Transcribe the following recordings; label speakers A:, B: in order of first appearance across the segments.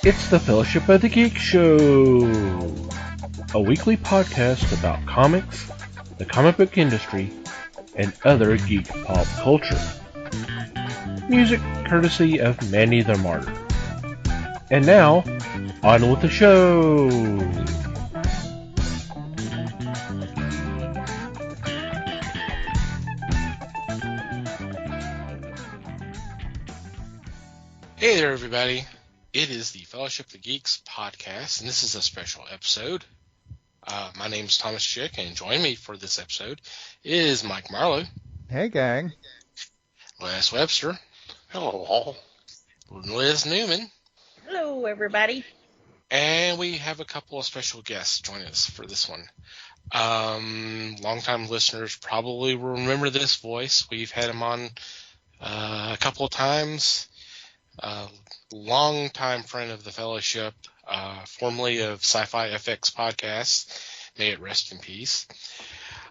A: It's the Fellowship of the Geek Show, a weekly podcast about comics, the comic book industry, and other geek pop culture. Music courtesy of Manny the Martyr. And now, on with the show!
B: Hey there, everybody. It is the Fellowship of the Geeks podcast, and this is a special episode. My name's Thomas Chick, and joining me for this episode is Mike Marlowe.
C: Hey, gang.
B: Les Webster.
D: Hello.
B: Liz Newman.
E: Hello, everybody.
B: And we have a couple of special guests joining us for this one. Longtime listeners probably will remember this voice. We've had him on a couple of times. Long-time friend of the Fellowship, formerly of Sci-Fi FX Podcast. May it rest in peace.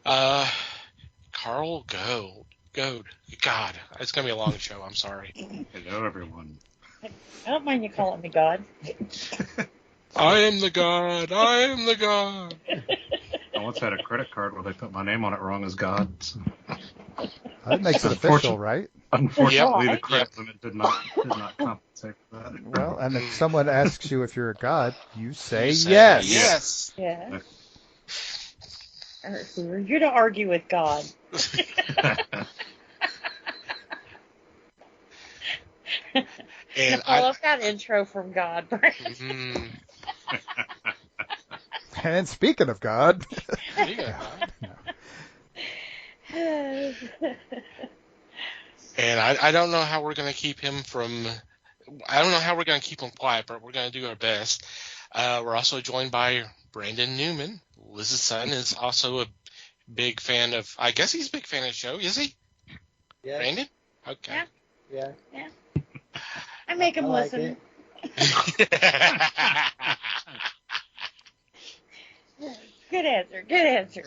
B: Carl Goad. God, it's going to be a long show. I'm sorry.
D: Hello, everyone.
E: I don't mind you calling me God.
B: I am the God. I am the God.
D: I once had a credit card where they put my name on it wrong as God. So.
C: That makes it official, right?
D: Unfortunately,
E: Yep.
D: the credit limit did not compensate for that.
C: Well, and if someone asks you if you're a god, you say
B: You say
C: yes.
B: Yes.
E: Yeah. You're here to argue with God.
B: And
E: I love that intro from God, Brent.
B: Mm,
C: And speaking of God,
B: yeah. And I don't know how we're going to keep him from. I don't know how we're going to keep him quiet, but we're going to do our best. We're also joined by Brandon Newman. Liz's son is also a big fan of. I guess he's a big fan of the show, is he?
F: Yeah.
B: Brandon? Okay.
E: Yeah.
F: Yeah.
E: I make him
F: I like
E: listen. Good answer.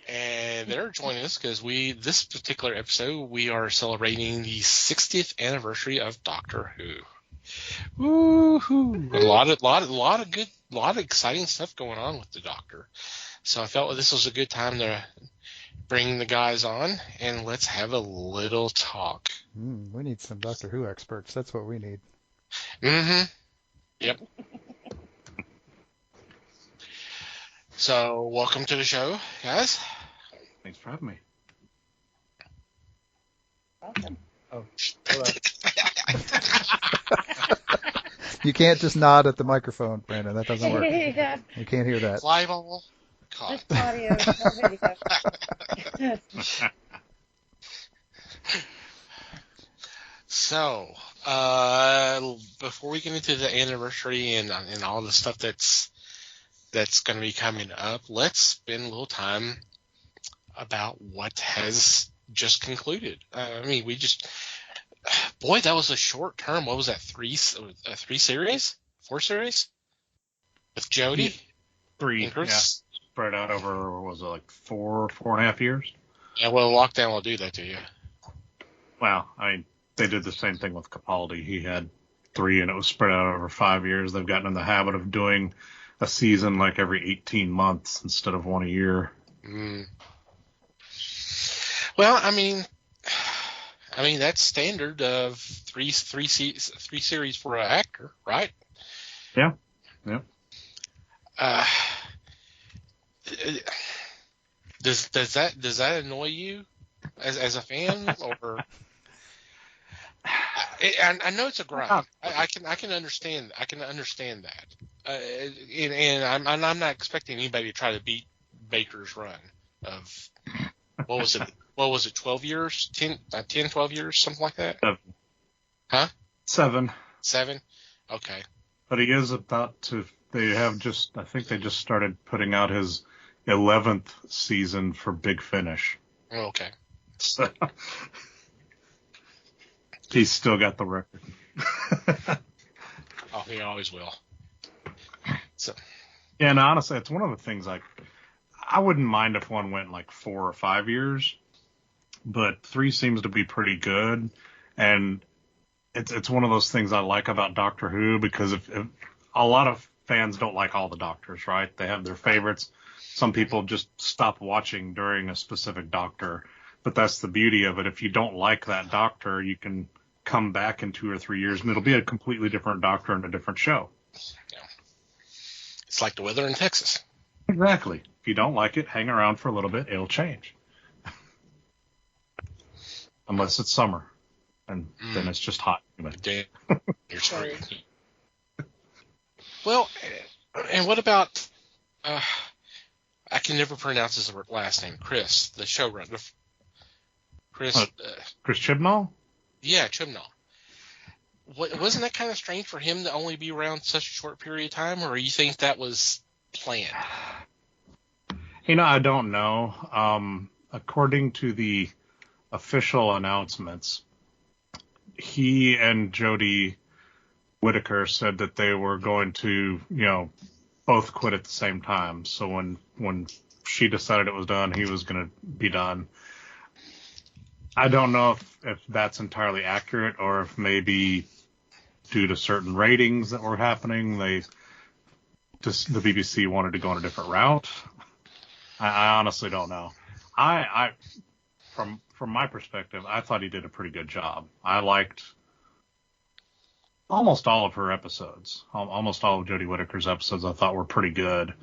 B: And they're joining us because this particular episode, we are celebrating the 60th anniversary of Doctor Who. Woo-hoo! A lot of exciting stuff going on with the Doctor. So I felt this was a good time to bring the guys on and let's have a little talk.
C: we need some Doctor Who experts. That's what we need.
B: Mm-hmm. Yep. So welcome to the show, guys.
D: Thanks for having me.
E: Awesome.
C: You can't just nod at the microphone, Brandon. That doesn't work.
E: Yeah.
C: We can't hear that.
B: Live on call.
E: Just audio, no video.
B: So, before we get into the anniversary and all the stuff that's going to be coming up, let's spend a little time about what has just concluded. Boy, that was a short term. What was that? Three series? 4 series? With Jodie?
D: 3,
B: And Chris?
D: spread out over, what was it, like 4.5 years?
B: Yeah, well, lockdown will do that to you.
D: Well, I mean, they did the same thing with Capaldi. He had 3, and it was spread out over 5 years. They've gotten in the habit of doing a season like every 18 months instead of one a year.
B: Mm. Well, I mean that's standard of three series for an actor, right?
D: Yeah.
B: Does that annoy you as a fan, or? I know it's a grind. I can understand. I can understand that. And I'm not expecting anybody to try to beat Baker's run of what was it? 12 years? 10, 12 years, something like that?
D: 7.
B: Huh?
D: 7.
B: 7? Okay.
D: But he is about to. I think they just started putting out his 11th season for Big Finish.
B: Okay.
D: So he's still got the record.
B: Oh, he always will. So.
D: Yeah, and honestly, it's one of the things I wouldn't mind if one went like 4 or 5 years, but 3 seems to be pretty good. And it's one of those things I like about Doctor Who, because if a lot of fans don't like all the Doctors, right? They have their favorites. Some people just stop watching during a specific Doctor, but that's the beauty of it. If you don't like that Doctor, you can come back in 2 or 3 years and it'll be a completely different Doctor and a different show.
B: Yeah. It's like the weather in Texas.
D: Exactly. If you don't like it, hang around for a little bit. It'll change. Unless it's summer, and then it's just hot.
B: Damn, you're screwed. Well, and what about, I can never pronounce his last name, Chris, the showrunner. Chris
D: Chibnall?
B: Yeah, Chibnall. Wasn't that kind of strange for him to only be around such a short period of time, or you think that was planned?
D: I don't know. According to the official announcements, he and Jodie Whittaker said that they were going to, both quit at the same time. So when she decided it was done, he was going to be done. I don't know if that's entirely accurate, or if maybe due to certain ratings that were happening, the BBC wanted to go on a different route. I honestly don't know. From my perspective, I thought he did a pretty good job. I liked almost all of her episodes. Almost all of Jodie Whittaker's episodes I thought were pretty good.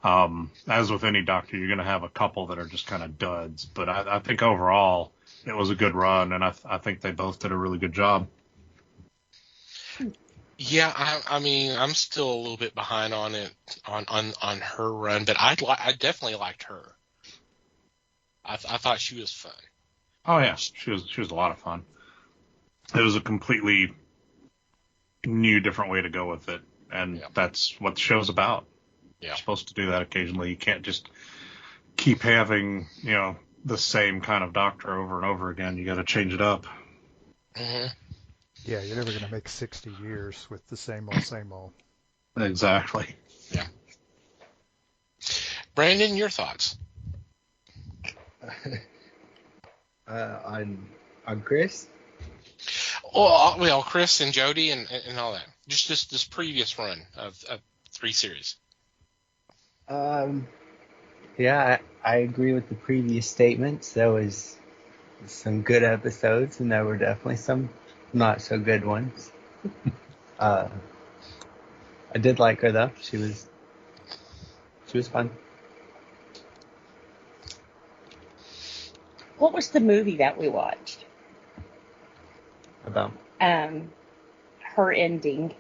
D: As with any Doctor, you're going to have a couple that are just kind of duds. But I think overall it was a good run, and I think they both did a really good job.
B: Yeah, I mean, I'm still a little bit behind on it, on her run, but I definitely liked her. I thought she was fun.
D: Oh yeah, she was a lot of fun. It was a completely new, different way to go with it, and that's what the show's about. Yeah. You're supposed to do that occasionally. You can't just keep having, the same kind of Doctor over and over again. You got to change it up.
B: Mm-hmm.
C: Yeah, you're never going to make 60 years with the same old.
D: Exactly.
B: Yeah. Brandon, your thoughts?
F: On Chris?
B: Well, Chris and Jodie and all that. Just this previous run of 3 series.
F: Yeah, I agree with the previous statements. There was some good episodes, and there were definitely some not so good ones. I did like her though. She was fun.
E: What was the movie that we watched?
F: About
E: Her ending.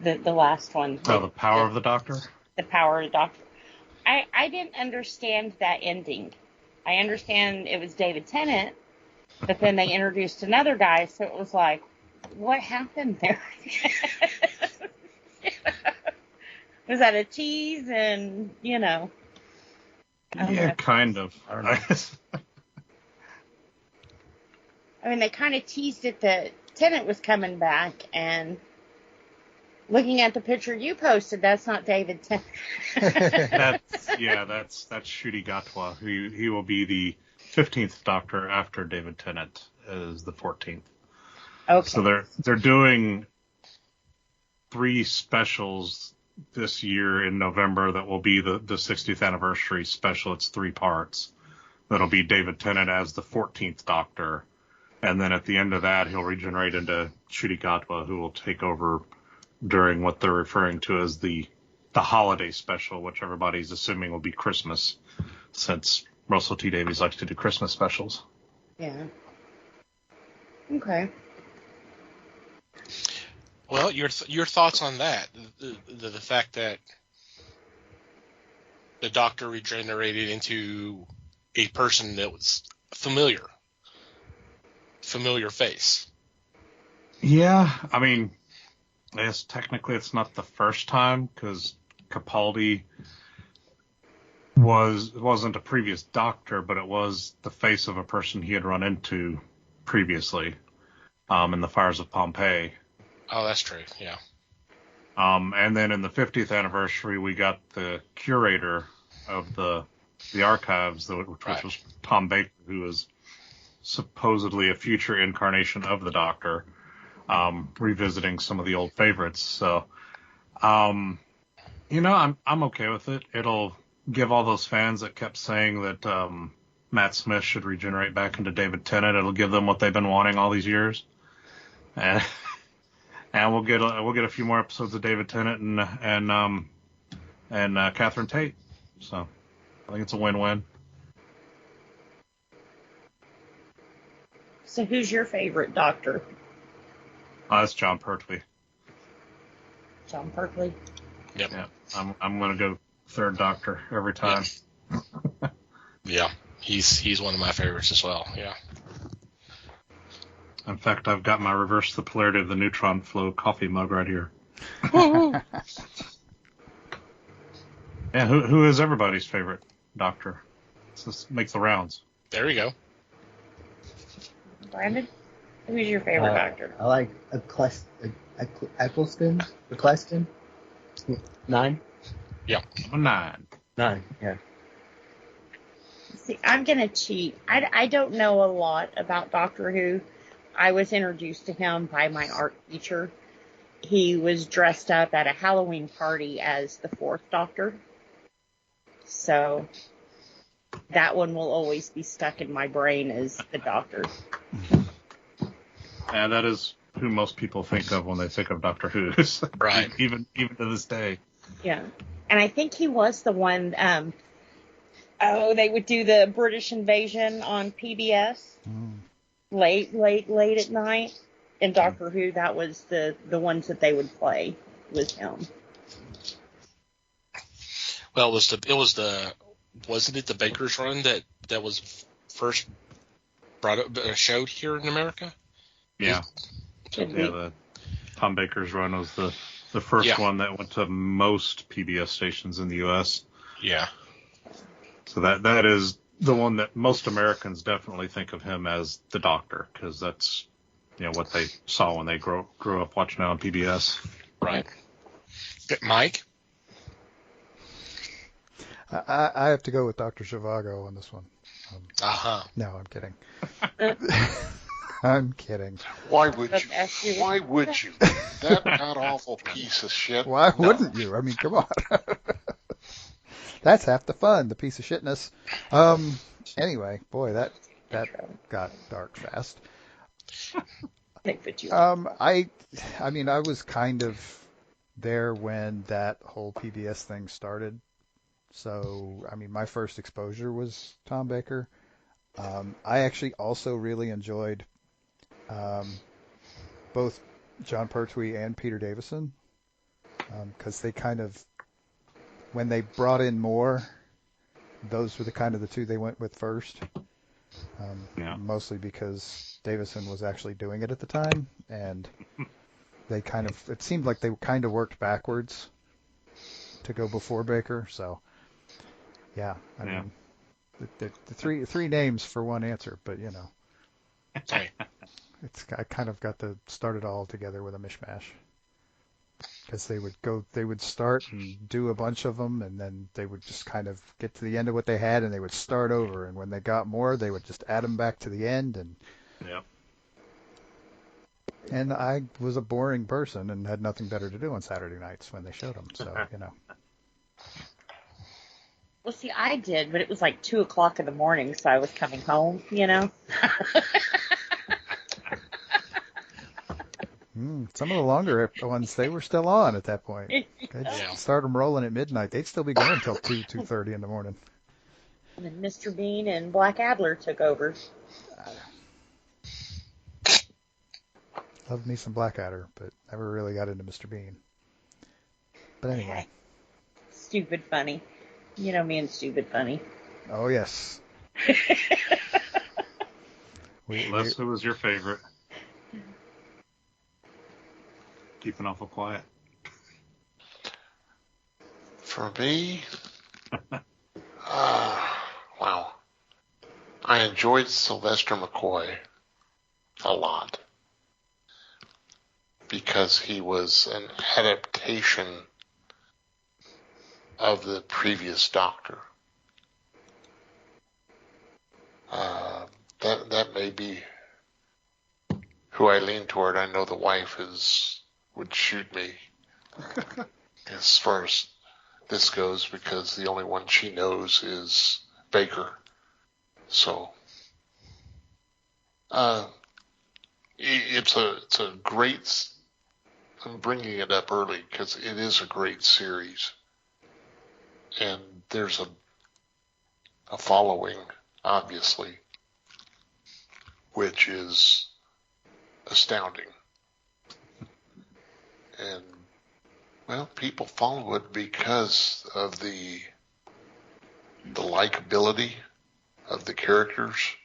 E: The last one.
D: The Power of the Doctor?
E: The Power of the Doctor. I didn't understand that ending. I understand it was David Tennant, but then they introduced another guy, so it was like, what happened there? Was that a tease? And,
D: Yeah, kind of.
F: I don't know.
E: I mean, they kind of teased it that Tennant was coming back, and looking at the picture you posted, that's not David Tennant.
D: That's Ncuti Gatwa. He will be the 15th Doctor after David Tennant is the 14th.
E: Okay.
D: So they're doing 3 specials this year in November that will be the 60th anniversary special. It's 3 parts. That'll be David Tennant as the 14th Doctor. And then at the end of that, he'll regenerate into Ncuti Gatwa, who will take over during what they're referring to as the holiday special, which everybody's assuming will be Christmas, since Russell T Davies likes to do Christmas specials.
E: Yeah. Okay.
B: Well, your thoughts on that? The fact that the Doctor regenerated into a person that was familiar face.
D: Yeah, I mean, yes, technically it's not the first time, because Capaldi wasn't a previous Doctor, but it was the face of a person he had run into previously in the fires of Pompeii.
B: Oh, that's true, yeah.
D: And then in the 50th anniversary, we got the curator of the archives, which was Tom Baker, who was supposedly a future incarnation of the Doctor, revisiting some of the old favorites. So, I'm okay with it. It'll give all those fans that kept saying that Matt Smith should regenerate back into David Tennant. It'll give them what they've been wanting all these years, and we'll get a few more episodes of David Tennant and Catherine Tate. So I think it's a win-win.
E: So who's your favorite Doctor?
D: That's John Pertwee.
E: John Pertwee?
B: Yep.
D: Yeah, I'm gonna go third Doctor every time.
B: Yeah, he's one of my favorites as well. Yeah.
D: In fact, I've got my Reverse the Polarity of the Neutron Flow coffee mug right here. Yeah, who is everybody's favorite Doctor? Let's just make the rounds.
B: There you go.
E: Brandon? Who's your favorite Doctor?
F: I like Eccleston. 9?
B: Yeah.
D: Number 9.
F: 9, yeah.
E: See, I'm going to cheat. I don't know a lot about Doctor Who. I was introduced to him by my art teacher. He was dressed up at a Halloween party as the 4th Doctor. So that one will always be stuck in my brain as the Doctor.
D: And that is who most people think of when they think of Doctor Who.
B: Right.
D: even to this day.
E: Yeah. And I think he was the one, they would do the British invasion on PBS late at night. In Doctor Who, that was the ones that they would play with him.
B: Well, wasn't it the Baker's Run that was first brought up, showed here in America?
D: Yeah. The Tom Baker's Run was the first one that went to most PBS stations in the U.S.
B: Yeah.
D: So that is the one that most Americans definitely think of him as the Doctor, because that's what they saw when they grew up watching it on PBS.
B: Right. Mike?
C: I have to go with Dr. Zhivago on this one. No, I'm kidding. I'm kidding.
G: Why would you? Why would you? That god-awful piece of shit.
C: Why wouldn't you? I mean, come on. That's half the fun, the piece of shitness. Anyway, boy, that got dark fast. I mean, I was kind of there when that whole PBS thing started. So, I mean, my first exposure was Tom Baker. I actually also really enjoyed both John Pertwee and Peter Davison, because they kind of, when they brought in more, those were the two they went with first. Mostly because Davison was actually doing it at the time, and it seemed like they kind of worked backwards to go before Baker. So, I mean, the three names for one answer, but I kind of got to start it all together with a mishmash, because they would start and do a bunch of them, and then they would just kind of get to the end of what they had, and they would start over, and when they got more, they would just add them back to the end, and I was a boring person and had nothing better to do on Saturday nights when they showed them, so
E: Well, see, I did, but it was like 2:00 in the morning, so I was coming home,
C: Some of the longer ones, they were still on at that point. They'd start them rolling at midnight. They'd still be going until 2:30 in the morning.
E: And then Mr. Bean and Black Adler took over.
C: Loved me some Blackadder, but never really got into Mr. Bean. But anyway.
E: Stupid funny. You know me and stupid funny.
C: Oh, yes.
D: Les, who was your favorite? Keeping awful quiet.
G: For me, wow. I enjoyed Sylvester McCoy a lot, because he was an adaptation of the previous Doctor. That may be who I lean toward. I know the wife would shoot me as far as this goes, because the only one she knows is Baker. So it's a great. I'm bringing it up early because it is a great series, and there's a following, obviously, which is astounding. And, well, people follow it because of the likability of the characters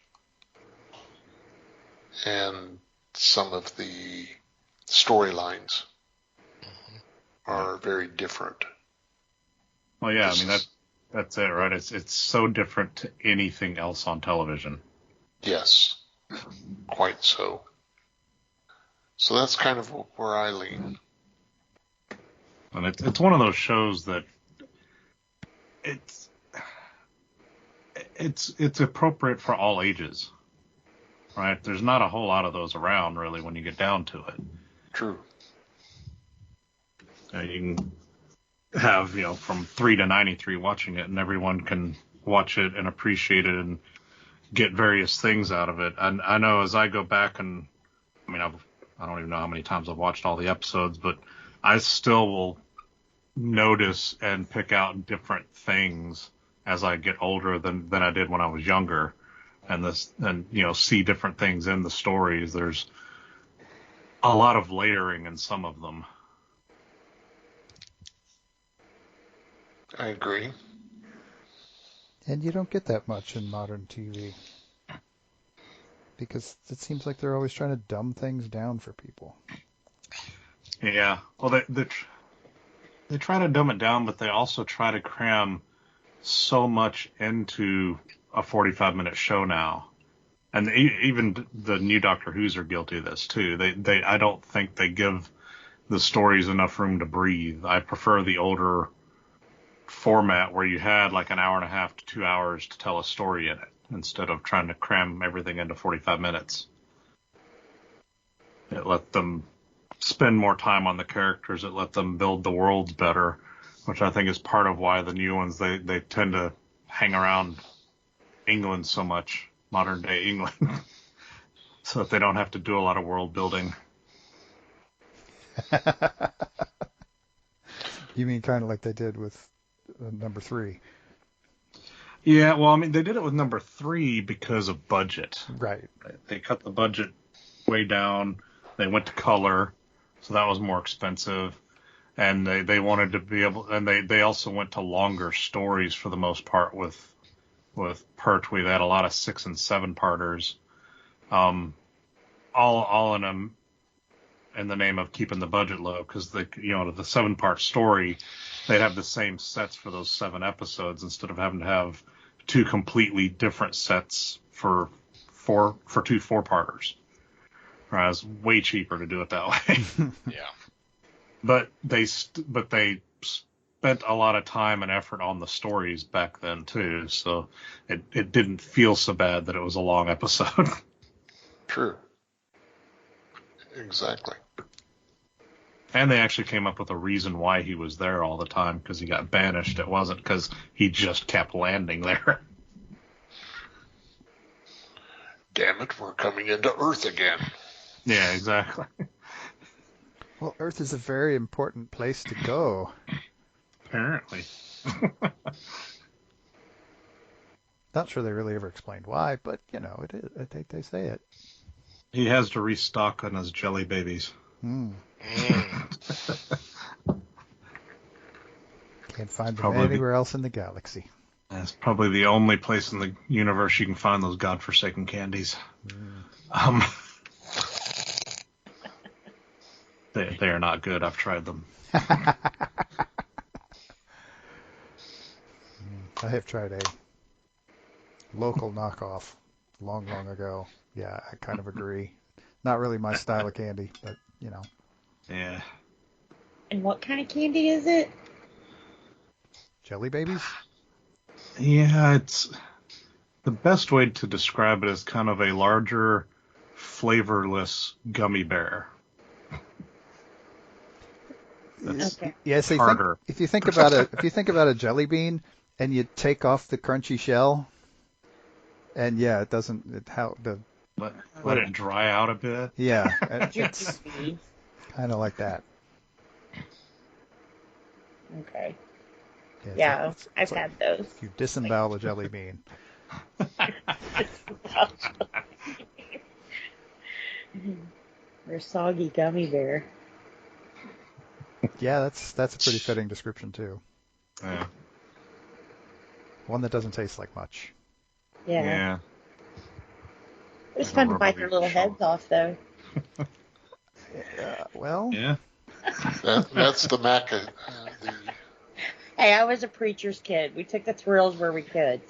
G: and some of the storylines are very different.
D: Well, yeah, I mean, that's it, right? It's so different to anything else on television.
G: Yes, quite so. So that's kind of where I lean.
D: And it's one of those shows that it's appropriate for all ages, right? There's not a whole lot of those around, really, when you get down to it.
G: True.
D: You can have, from 3 to 93 watching it, and everyone can watch it and appreciate it and get various things out of it. And I know as I go back and, I mean, I don't even know how many times I've watched all the episodes, but I still will notice and pick out different things as I get older than I did when I was younger, and see different things in the stories. There's a lot of layering in some of them.
G: I agree.
C: And you don't get that much in modern TV. Because it seems like they're always trying to dumb things down for people.
D: Yeah. Well, they try to dumb it down, but they also try to cram so much into a 45-minute show now. And even the new Doctor Who's are guilty of this too. I don't think they give the stories enough room to breathe. I prefer the older format where you had like an hour and a half to 2 hours to tell a story in it, instead of trying to cram everything into 45 minutes. It let them spend more time on the characters. It let them build the worlds better, which I think is part of why the new ones, they tend to hang around England so much, modern day England, so that they don't have to do a lot of world building.
C: You mean kind of like they did with number 3?
D: Yeah, well, I mean, they did it with number 3 because of budget.
C: Right.
D: They cut the budget way down. They went to color, so that was more expensive. And they wanted to be able, and they also went to longer stories for the most part with Pertwee. They had a lot of 6 and 7 parters, all in the name of keeping the budget low, because the 7-part story, they'd have the same sets for those 7 episodes instead of having to have 2 completely different sets for 2 4-parters. Right, it's way cheaper to do it that way.
B: Yeah.
D: But they spent a lot of time and effort on the stories back then too, so it didn't feel so bad that it was a long episode.
G: True. Exactly.
D: And they actually came up with a reason why he was there all the time, because he got banished. It wasn't because he just kept landing there.
G: Damn it, we're coming into Earth again.
D: Yeah, exactly.
C: Well, Earth is a very important place to go.
D: Apparently.
C: Not sure they really ever explained why, but, it is. I think they say it.
D: He has to restock on his jelly babies.
C: Can't find them
D: Probably
C: anywhere else in the galaxy.
D: That's probably the only place in the universe you can find those godforsaken candies. They are not good. I've tried them.
C: I have tried a local knockoff long ago. Yeah, I kind of agree. Not really my style of candy, but,
D: Yeah.
E: And what kind of candy is it?
C: Jelly babies?
D: Yeah, The best way to describe it is kind of a larger, flavorless gummy bear.
E: Okay.
C: Yeah, so
D: Harder.
C: if you think about a jelly bean and you take off the crunchy shell, and yeah, it doesn't
D: Let it dry out a bit.
C: yeah, it's
E: Juicy.
C: kind of like that.
E: Okay.
C: Yeah,
E: Yeah,
C: it's
E: I've
C: like
E: had those.
C: you disembowel a jelly bean.
E: Or soggy gummy bear.
C: Yeah, that's a pretty fitting description too.
D: Yeah.
C: One that doesn't taste like much.
E: Yeah. It was
D: Like a
E: fun to bite
D: rubbery
E: their little
D: shell.
E: heads off, though.
C: Well,
D: Yeah.
G: That's the Maca.
E: Hey, I was a preacher's kid. We took the thrills where we could.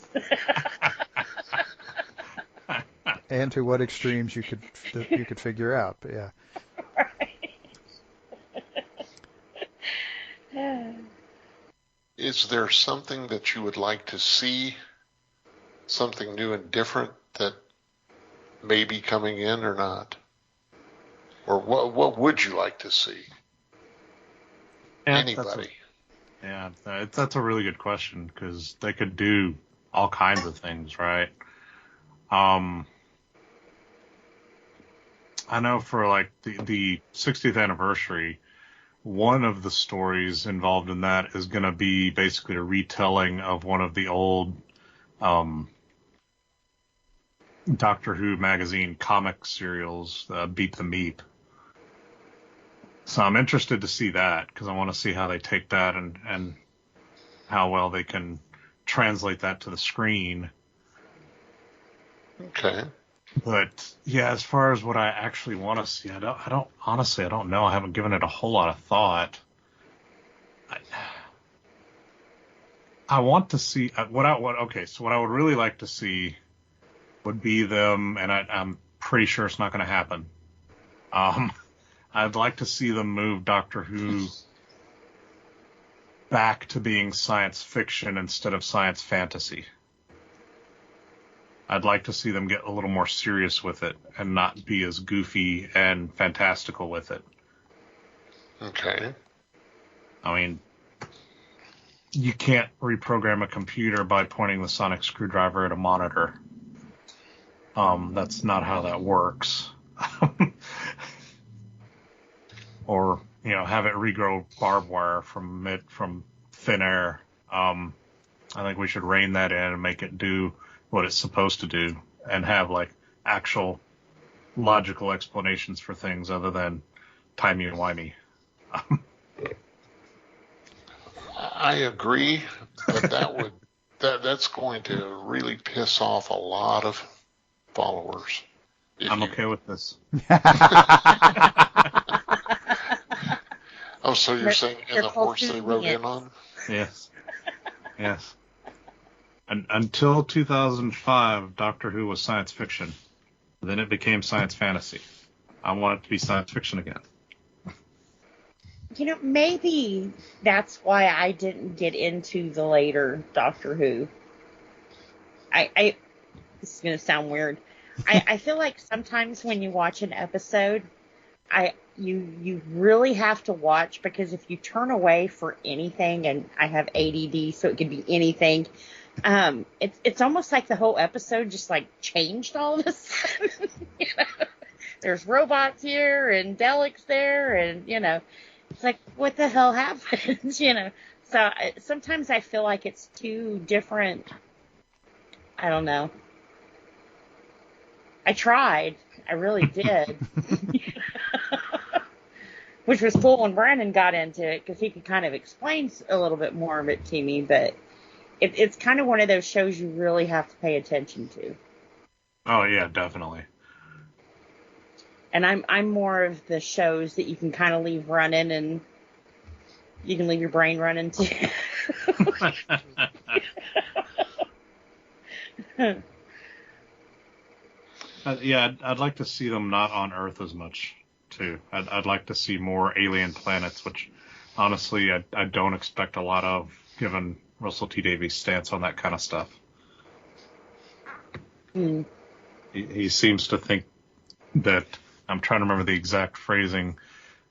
C: and to what extremes you could figure out, but yeah.
G: Is there something that you would like to see, something new and different that may be coming in or not? Or what would you like to see?
D: Yeah,
G: Anybody?
D: That's a really good question because they could do all kinds of things, right? I know for like the 60th anniversary, one of the stories involved in that is going to be basically a retelling of one of the old Doctor Who magazine comic serials, Beat the Meep. So I'm interested to see that because I want to see how they take that and how well they can translate that to the screen.
G: Okay.
D: But yeah, as far as what I actually want to see, I don't honestly, I don't know. I haven't given it a whole lot of thought. I want to see so what I would really like to see would be them, and I'm pretty sure it's not going to happen. I'd like to see them move Doctor Who back to being science fiction instead of science fantasy. I'd like to see them get a little more serious with it and not be as goofy and fantastical with it.
G: Okay.
D: I mean, you can't reprogram a computer by pointing the sonic screwdriver at a monitor. That's not how that works. Or, have it regrow barbed wire from thin air. I think we should rein that in and make it do what it's supposed to do and have like actual logical explanations for things other than timey-wimey.
G: I agree, but that's going to really piss off a lot of followers.
D: I'm okay with this.
G: Oh, so you're saying in the horse they rode in on?
D: Yes. And until 2005, Doctor Who was science fiction. Then it became science fantasy. I want it to be science fiction again.
E: Maybe that's why I didn't get into the later Doctor Who. This is going to sound weird. I feel like sometimes when you watch an episode, you really have to watch, because if you turn away for anything, and I have ADD, so it could be anything, it's almost like the whole episode just like changed all of a sudden. There's robots here and Daleks there, and it's like, what the hell happened? So sometimes I feel like it's too different. I don't know. I tried. I really did. Which was cool when Brandon got into it, because he could kind of explain a little bit more of it to me, but it's kind of one of those shows you really have to pay attention to.
D: Oh yeah, definitely.
E: And I'm more of the shows that you can kind of leave running, and you can leave your brain running too.
D: Yeah, I'd like to see them not on Earth as much too. I'd like to see more alien planets, which honestly I don't expect a lot of, given Russell T Davies' stance on that kind of stuff.
E: Mm.
D: He seems to think that, I'm trying to remember the exact phrasing,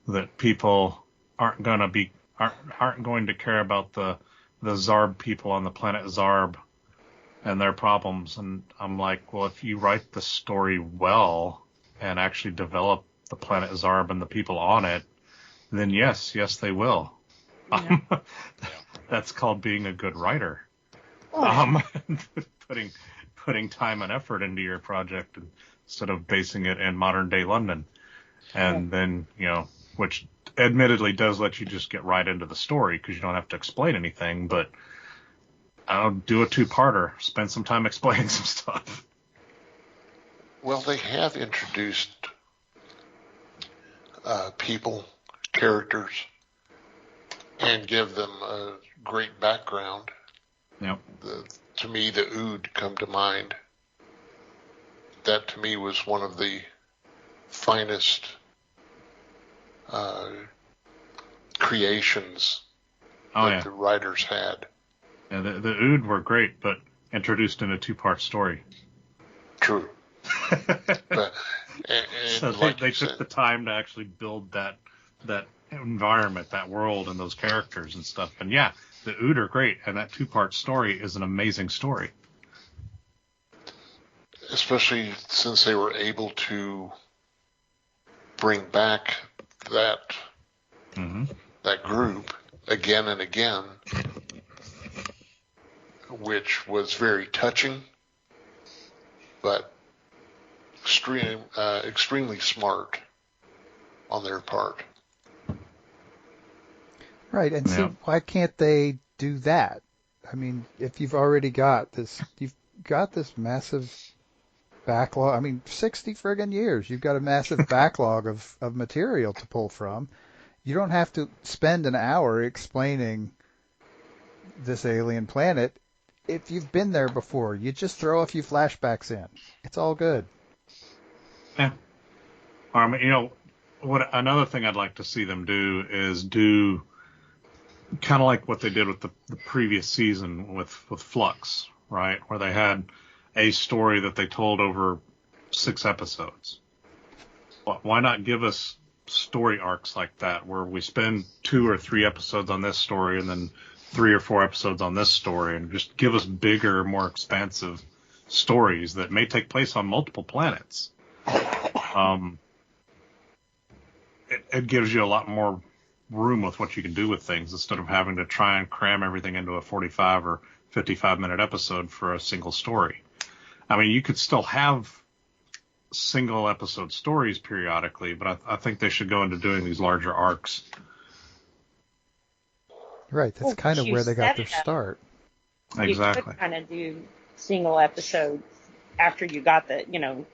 D: that people aren't going to care about the Zarb people on the planet Zarb and their problems. And I'm like, well, if you write the story well and actually develop the planet Zarb and the people on it, then yes, they will.
E: Yeah.
D: That's called being a good writer.
E: Oh.
D: Putting time and effort into your project instead of basing it in modern day London. And then, which admittedly does let you just get right into the story because you don't have to explain anything, but I'll do a two-parter, spend some time explaining some stuff.
G: Well, they have introduced people, characters, and give them a great background.
D: Yep.
G: To me, the Ood come to mind. That to me was one of the finest creations that the writers had.
D: Yeah, the Ood were great, but introduced in a two-part story.
G: True.
D: So they took the time to actually build that environment, that world, and those characters and stuff. And yeah, the Ood are great, and that two-part story is an amazing story.
G: Especially since they were able to bring back that group again and again, which was very touching, but extremely smart on their part.
C: Right, and see, why can't they do that? I mean, if you've already got this, massive backlog. I mean, 60 friggin' years. You've got a massive backlog of material to pull from. You don't have to spend an hour explaining this alien planet. If you've been there before, you just throw a few flashbacks in. It's all good.
D: Yeah. What another thing I'd like to see them do is kind of like what they did with the previous season with Flux, right? Where they had a story that they told over 6 episodes. Why not give us story arcs like that, where we spend 2 or 3 episodes on this story and then 3 or 4 episodes on this story, and just give us bigger, more expansive stories that may take place on multiple planets. It gives you a lot more room with what you can do with things instead of having to try and cram everything into a 45 or 55-minute episode for a single story. I mean, you could still have single episode stories periodically, but I think they should go into doing these larger arcs.
C: Right, that's kind of where they got their start.
D: Exactly.
E: You could kind of do single episodes after you got the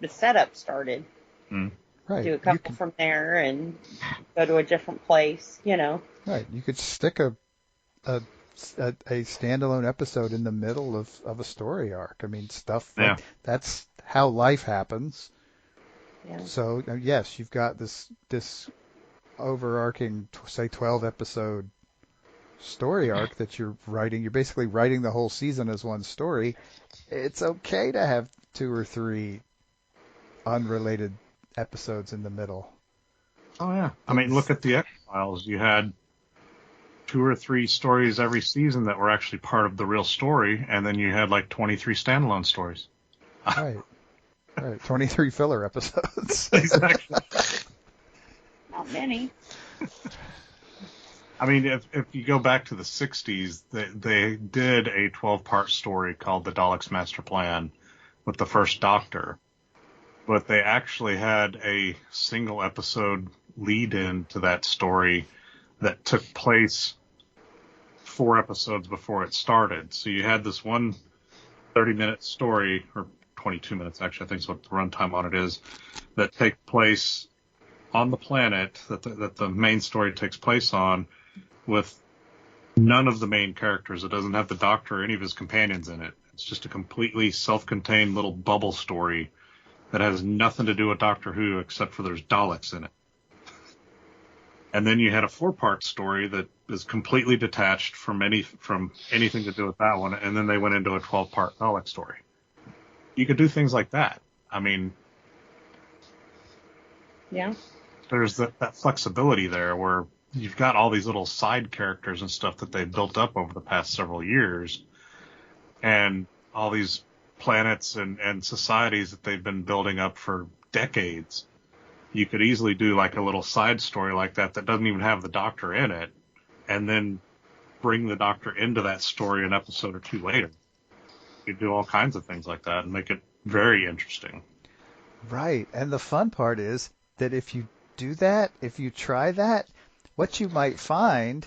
E: setup started.
C: Right.
E: Do a couple from there and go to a different place,
C: Right. You could stick a standalone episode in the middle of a story arc. I mean, stuff like that's how life happens.
E: Yeah.
C: So yes, you've got this overarching, say, 12 episode story arc that you're writing. You're basically writing the whole season as one story. It's okay to have 2 or 3 unrelated episodes in the middle.
D: Oh yeah. I mean, look at the X-Files. You had 2 or 3 stories every season that were actually part of the real story, and then you had like 23 standalone stories.
C: Right. 23 filler episodes.
D: Exactly.
E: Not many.
D: I mean, if you go back to the 60s, they did a 12-part story called The Daleks' Master Plan with the first Doctor, but they actually had a single episode lead-in to that story that took place 4 episodes before it started. So you had this one 30-minute story, or 22 minutes actually, I think is what the runtime on it is, that take place on the planet that the main story takes place on, with none of the main characters. It doesn't have the Doctor or any of his companions in it. It's just a completely self-contained little bubble story that has nothing to do with Doctor Who except for there's Daleks in it. And then you had a 4-part story that is completely detached from anything to do with that one, and then they went into a 12-part Dalek story. You could do things like that. I mean,
E: Yeah.
D: there's that flexibility there where you've got all these little side characters and stuff that they've built up over the past several years, and all these planets and societies that they've been building up for decades. You could easily do like a little side story like that doesn't even have the Doctor in it, and then bring the Doctor into that story an episode or two later. You could do all kinds of things like that and make it very interesting.
C: Right. And the fun part is that if you do that, if you try that, what you might find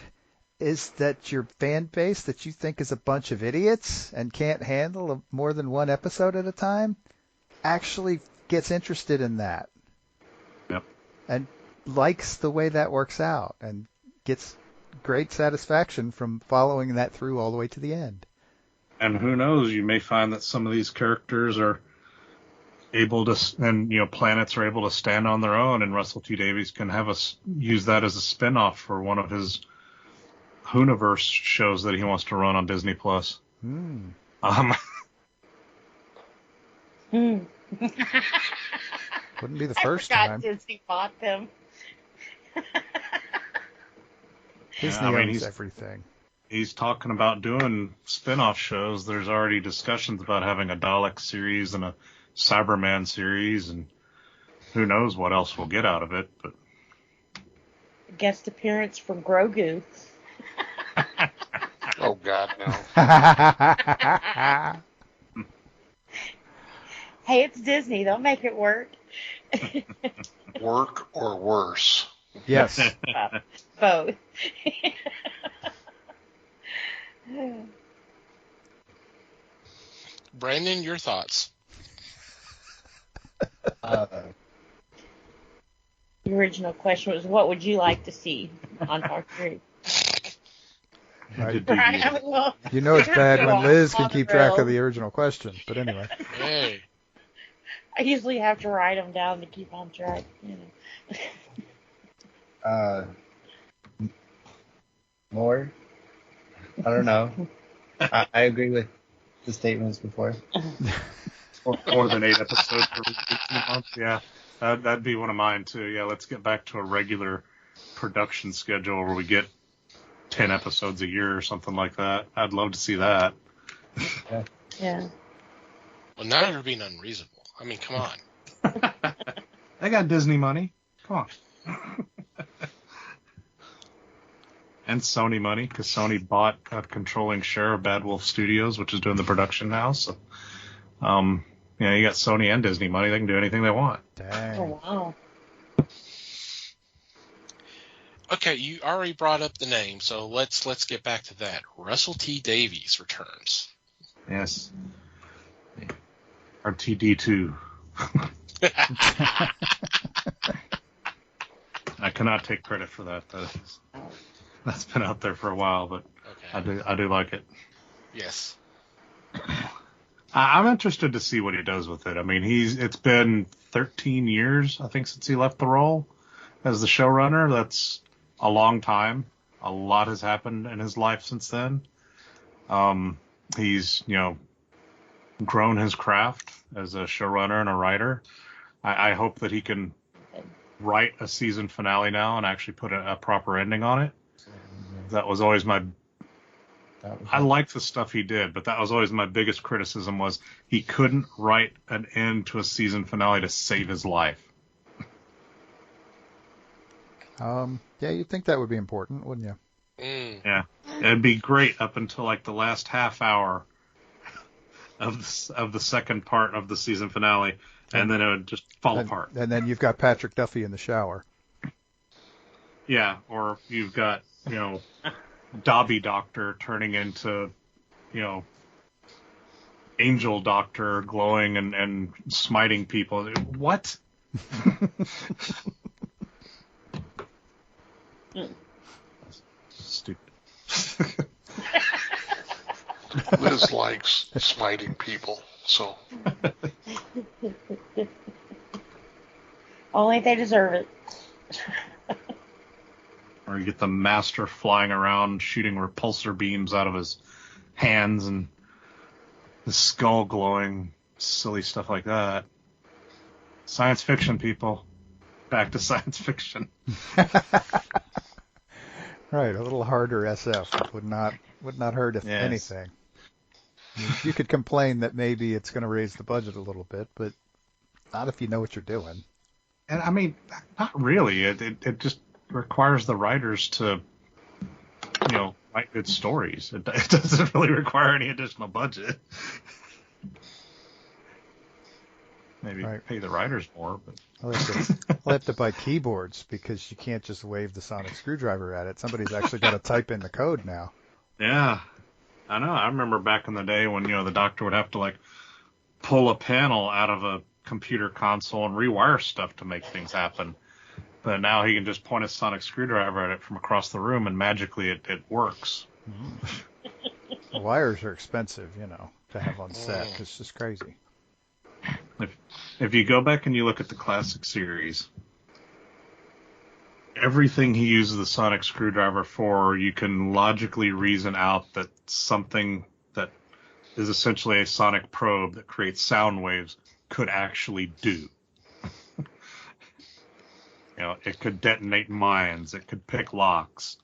C: is that your fan base that you think is a bunch of idiots and can't handle more than one episode at a time actually gets interested in that.
D: Yep.
C: And likes the way that works out and gets great satisfaction from following that through all the way to the end.
D: And who knows, you may find that some of these characters are able to, and planets are able to stand on their own, and Russell T Davies can use that as a spin-off for one of his Hooniverse shows that he wants to run on Disney Plus.
C: Hmm.
E: Hmm.
C: Wouldn't be the first
E: I
C: time.
E: forgot Disney bought them.
C: Disney
D: I mean,
C: owns
D: he's-
C: everything.
D: He's talking about doing spin-off shows. There's already discussions about having a Dalek series and a Cyberman series, and who knows what else we'll get out of it. But
E: Guest appearance from Grogu.
G: Oh, God, no.
E: Hey, it's Disney. They'll make it work.
G: Work or worse.
C: Yes.
E: Both.
B: Brandon, your thoughts?
F: Uh,
E: The original question was, what would you like to see on Doctor Who?
C: Right.
E: Right? Well,
C: You know it's bad when Liz can
E: on the
C: keep track of
E: rails.
C: the original question. But anyway.
B: Hey.
E: I usually have to write them down to keep on track.
F: More? I don't know. I agree with the statements before.
D: more than 8 episodes every 18 months, yeah. That'd be one of mine, too. Yeah, let's get back to a regular production schedule where we get 10 episodes a year or something like that. I'd love to see that.
E: Yeah.
B: Well, now you're being unreasonable. I mean, come on.
D: They got Disney money. Come on. And Sony money, because Sony bought a controlling share of Bad Wolf Studios, which is doing the production now. So, you got Sony and Disney money. They can do anything they want.
C: Dang.
E: Oh, wow.
B: Okay, you already brought up the name, so let's get back to that. Russell T Davies returns.
D: Yes. RTD2. I cannot take credit for that. That's been out there for a while, but
B: Okay.
D: I do like it.
B: Yes.
D: I'm interested to see what he does with it. I mean, it's been 13 years, I think, since he left the role as the showrunner. That's a long time. A lot has happened in his life since then. He's, grown his craft as a showrunner and a writer. I hope that he can write a season finale now and actually put a proper ending on it. That was always I liked the stuff he did, but that was always my biggest criticism was he couldn't write an end to a season finale to save his life.
C: Yeah, you'd think that would be important, wouldn't you?
B: Mm.
D: Yeah, it'd be great up until like the last half hour of the second part of the season finale, and then it would just fall apart.
C: And then you've got Patrick Duffy in the shower.
D: Yeah, or you've got, Dobby Doctor turning into, Angel Doctor glowing and smiting people. What? Stupid.
G: Liz likes smiting people, so
E: Only if they deserve it.
D: Or you get the Master flying around shooting repulsor beams out of his hands and his skull glowing. silly stuff like that. Science fiction, people. Back to science fiction.
C: Right, a little harder SF would not hurt if
D: Yes.
C: anything. I mean, you could complain that maybe it's going to raise the budget a little bit, but not if you know what you're doing.
D: And I mean, not really. It just requires the writers to, write good stories. It doesn't really require any additional budget. Maybe
C: Right.
D: pay the writers more, but
C: I'll have to buy keyboards because you can't just wave the sonic screwdriver at it. Somebody's actually got to type in the code now.
D: yeah, I know. I remember back in the day when the doctor would have to pull a panel out of a computer console and rewire stuff to make things happen. But now he can just point a sonic screwdriver at it from across the room and magically it works.
C: The wires are expensive, to have on set. It's just crazy.
D: If you go back and you look at the classic series, everything he uses the sonic screwdriver for, you can logically reason out that something that is essentially a sonic probe that creates sound waves could actually do. It could detonate mines. It could pick locks.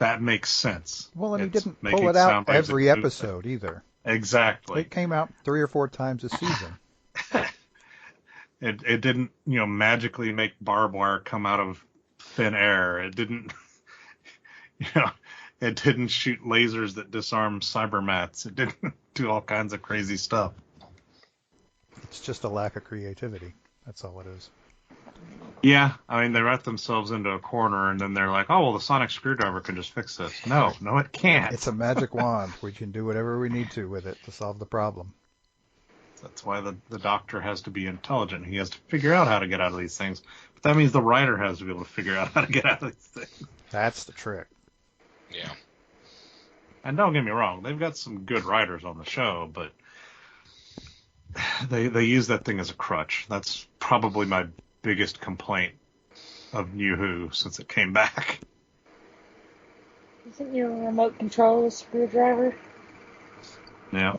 D: That makes sense.
C: Well, and he
D: It's
C: didn't
D: making
C: pull it out
D: sound waves
C: every
D: that do
C: episode either.
D: that. Exactly.
C: It came out 3 or 4 times a season.
D: It didn't, magically make barbed wire come out of thin air. It didn't, it didn't shoot lasers that disarm cybermats. It didn't do all kinds of crazy stuff.
C: It's just a lack of creativity. That's all it is.
D: Yeah, I mean, they write themselves into a corner, and then they're like, oh, well, the sonic screwdriver can just fix this. No, it can't.
C: It's a magic wand. We can do whatever we need to with it to solve the problem.
D: That's why the doctor has to be intelligent. He has to figure out how to get out of these things. But that means the writer has to be able to figure out how to get out of these things.
C: That's the trick.
B: Yeah.
D: And don't get me wrong, they've got some good writers on the show, but they use that thing as a crutch. That's probably my biggest complaint of New Who since it came back.
E: Isn't your remote control a screwdriver?
D: Yeah.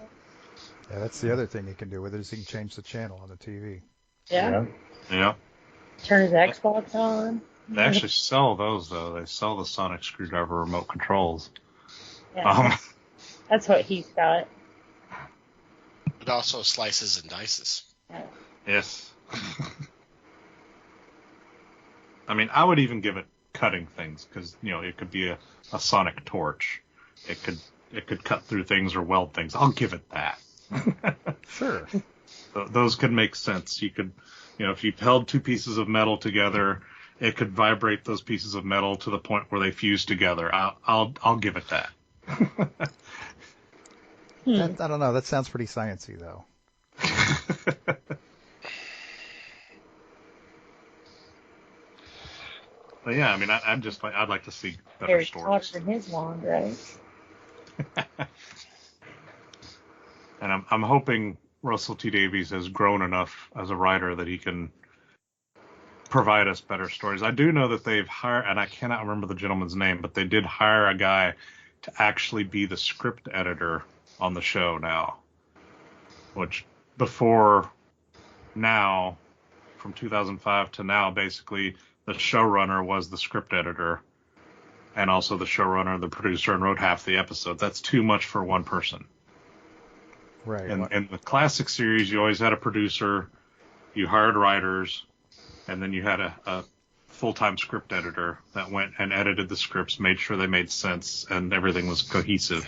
C: Yeah, that's the other thing he can do with it is he can change the channel on the TV.
E: Yeah.
D: Yeah.
E: Turn his Xbox on.
D: They actually sell those, though. They sell the sonic screwdriver remote controls.
E: Yeah, that's what he's got.
B: It also slices and dices.
D: Yes. I mean, I would even give it cutting things because, it could be a sonic torch. It could cut through things or weld things. I'll give it that.
C: Sure.
D: Those could make sense. You could, if you held 2 pieces of metal together, it could vibrate those pieces of metal to the point where they fuse together. I'll give it that.
C: I don't know. That sounds pretty sciencey, though.
D: But yeah, I mean, I'd like to see better
E: Harry
D: stories.
E: Potter and his wand, right?
D: And I'm hoping Russell T Davies has grown enough as a writer that he can provide us better stories. I do know that they've hired, and I cannot remember the gentleman's name, but they did hire a guy to actually be the script editor on the show now. Which before now, from 2005 to now, basically the showrunner was the script editor and also the showrunner, the producer, and wrote half the episode. That's too much for one person.
C: Right.
D: In the classic series, you always had a producer, you hired writers, and then you had a full-time script editor that went and edited the scripts, made sure they made sense, and everything was cohesive.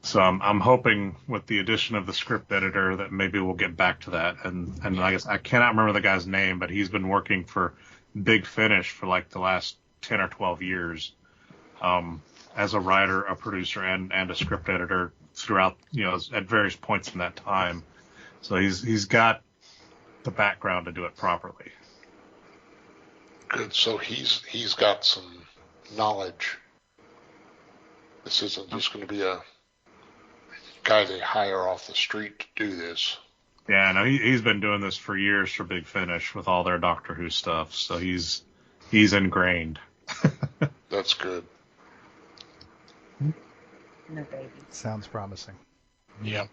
D: So I'm hoping with the addition of the script editor that maybe we'll get back to that. And I guess I cannot remember the guy's name, but he's been working for Big Finish for like the last 10 or 12 years as a writer, a producer, and a script editor throughout, at various points in that time. So he's got the background to do it properly.
G: Good. So he's got some knowledge. This isn't just going to be a guy they hire off the street to do this.
D: Yeah, no, he's been doing this for years for Big Finish with all their Doctor Who stuff. So he's ingrained.
G: That's good.
E: No baby.
C: Sounds promising.
B: Yep.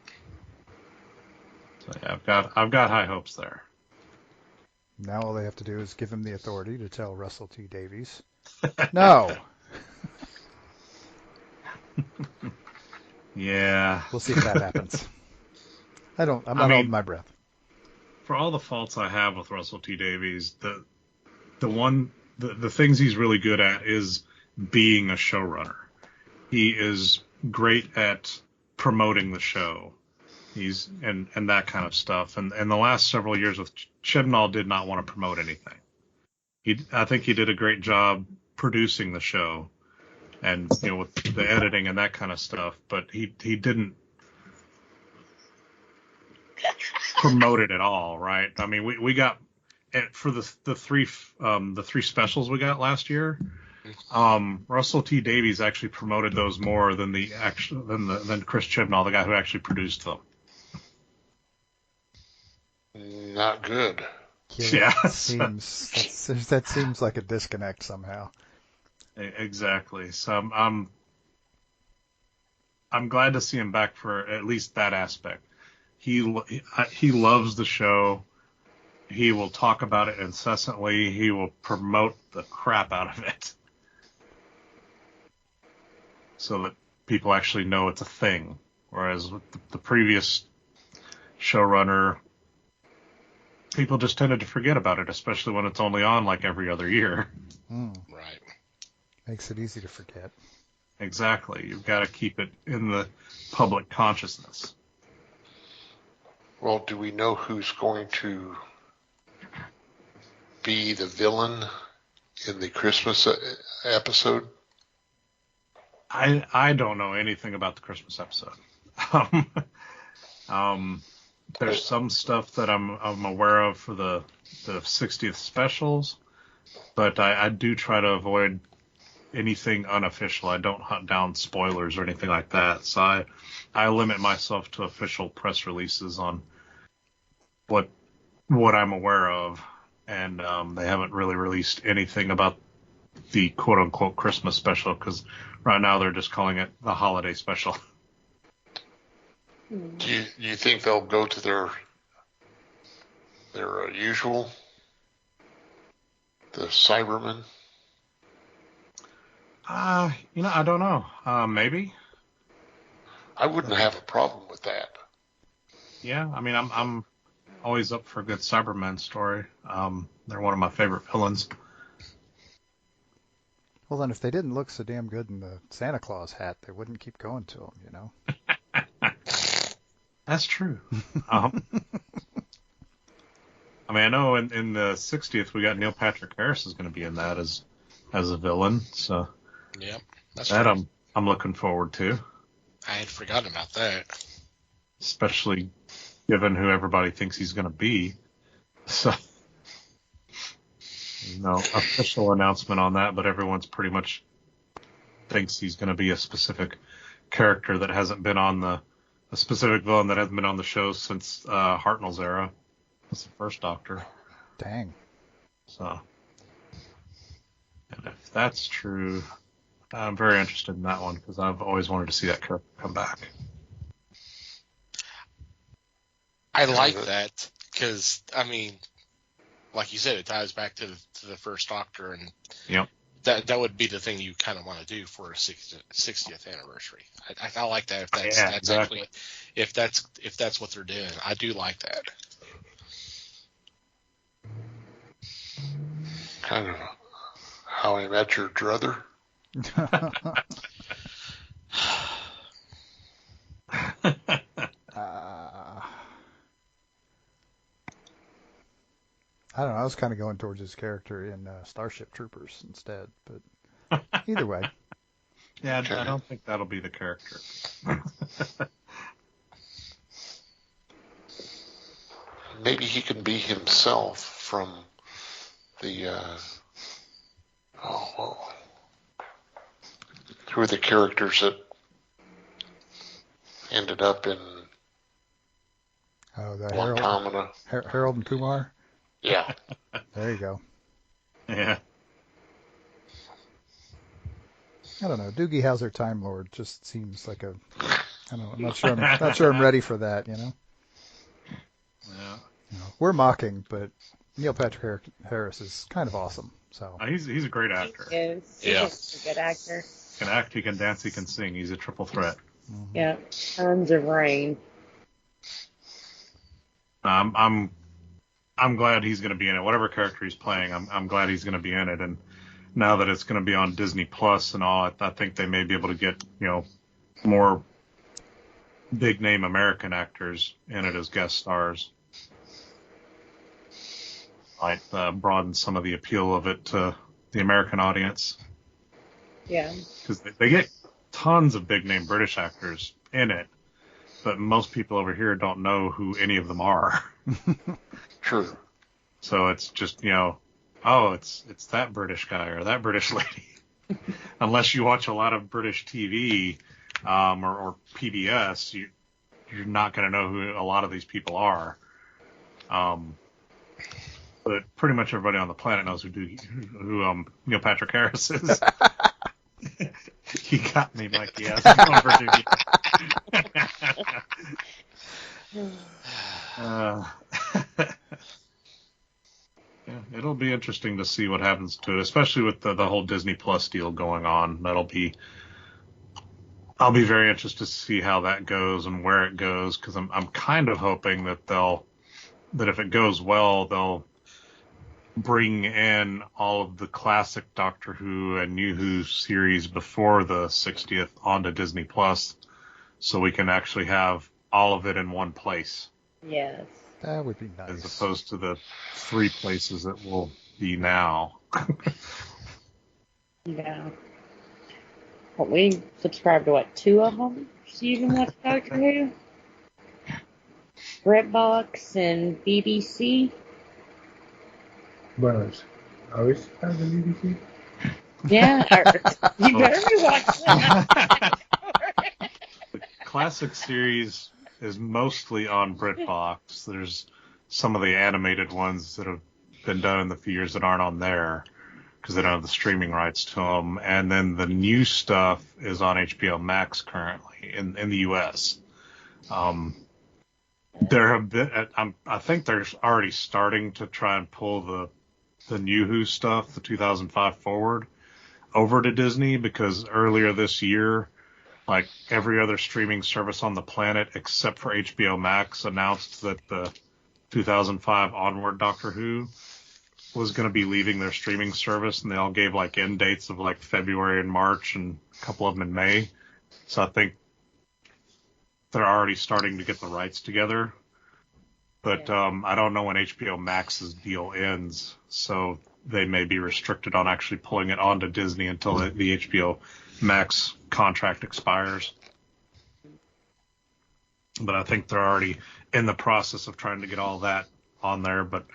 D: So yeah, I've got high hopes there.
C: Now all they have to do is give him the authority to tell Russell T Davies, no.
D: Yeah.
C: We'll see if that happens. I'm not holding my breath.
D: For all the faults I have with Russell T Davies, the things he's really good at is being a showrunner. He is great at promoting the show. And that kind of stuff. And the last several years with Chibnall did not want to promote anything. I think he did a great job producing the show and, with the editing and that kind of stuff, but he didn't promote it at all, right? I mean, we got for the three specials we got last year. Russell T Davies actually promoted those more than than Chris Chibnall, the guy who actually produced them.
G: Not good.
C: Yeah. That seems like a disconnect somehow.
D: Exactly. So I'm glad to see him back for at least that aspect. He loves the show. He will talk about it incessantly. He will promote the crap out of it, so that people actually know it's a thing. Whereas with the previous showrunner, people just tended to forget about it, especially when it's only on like every other year.
B: Right.
C: Makes it easy to forget.
D: Exactly. You've got to keep it in the public consciousness.
G: Well, do we know who's going to be the villain in the Christmas episode?
D: I don't know anything about the Christmas episode. There's some stuff that I'm aware of for the 60th specials, but I do try to avoid anything unofficial. I don't hunt down spoilers or anything like that. So I limit myself to official press releases on what I'm aware of, and they haven't really released anything about the quote unquote Christmas special, because right now they're just calling it the holiday special.
G: Do you think they'll go to their usual, the Cybermen?
D: I don't know. Maybe.
G: I wouldn't have a problem with that.
D: Yeah, I mean, I'm always up for a good Cybermen story. They're one of my favorite villains.
C: Well, then if they didn't look so damn good in the Santa Claus hat, they wouldn't keep going to them,
D: That's true. I mean, I know in the 60th we got Neil Patrick Harris is going to be in that as a villain. So
B: yeah, that's
D: that
B: true.
D: I'm looking forward to.
B: I had forgotten about that.
D: Especially given who everybody thinks he's going to be. So no official announcement on that, but everyone's pretty much thinks he's going to be a specific character that hasn't been on a specific villain that hasn't been on the show since Hartnell's era. That's the first Doctor.
C: Dang.
D: So, and if that's true, I'm very interested in that one because I've always wanted to see that character come back.
B: I like that because, I mean, like you said, it ties back to the first Doctor, and
D: Yep.
B: that would be the thing you kind of want to do for a 60th anniversary. I like that. That's
D: exactly.
B: actually if that's what they're doing, I do like that.
G: Kind of How I Met Your Druther.
C: I don't know. I was kind of going towards his character in Starship Troopers instead, but either way.
D: Yeah, I don't think that'll be the character.
G: Maybe he can be himself from the who are the characters that ended up in
C: the Harold and Kumar?
G: Yeah.
C: There you go.
D: Yeah.
C: I don't know. Doogie Howser Time Lord just seems like I don't know. I'm not sure I'm ready for that, we're mocking, but Neil Patrick Harris is kind of awesome. So
D: He's a great actor.
E: He is.
B: Yeah.
E: He's a good actor.
D: He can act, he can dance, he can sing. He's a triple threat.
E: Yeah. Tons of rain.
D: I'm glad he's going to be in it. Whatever character he's playing, I'm glad he's going to be in it. And now that it's going to be on Disney Plus and all, I think they may be able to get more big name American actors in it as guest stars. Might broaden some of the appeal of it to the American audience.
E: Yeah.
D: Because they get tons of big name British actors in it, but most people over here don't know who any of them are.
G: True.
D: So it's just, it's that British guy or that British lady. Unless you watch a lot of British TV or PBS, you're not going to know who a lot of these people are. But pretty much everybody on the planet knows who Neil Patrick Harris is. You got me, Mikey. Yeah, it'll be interesting to see what happens to it, especially with the whole Disney Plus deal going on. I'll be very interested to see how that goes and where it goes, because I'm kind of hoping that if it goes well, they'll bring in all of the classic Doctor Who and New Who series before the 60th onto Disney Plus, so we can actually have all of it in one place.
E: Yes.
C: that would be nice.
D: As opposed to the 3 places it will be now.
E: Yeah. Well, we subscribe to 2 of them, so you can watch Doctor Who. BritBox and BBC.
H: But I always have the BBC.
E: Yeah, you better be watching that.
D: The classic series is mostly on BritBox. There's some of the animated ones that have been done in the few years that aren't on there because they don't have the streaming rights to them. And then the new stuff is on HBO Max currently in the U.S. There have been, I think they're already starting to try and pull the New Who stuff, the 2005 forward, over to Disney, because earlier this year, like every other streaming service on the planet except for HBO Max announced that the 2005 onward Doctor Who was going to be leaving their streaming service, and they all gave like end dates of like February and March and a couple of them in May. So I think they're already starting to get the rights together. But I don't know when HBO Max's deal ends, so they may be restricted on actually pulling it onto Disney until the HBO Max contract expires. But I think they're already in the process of trying to get all that on there. But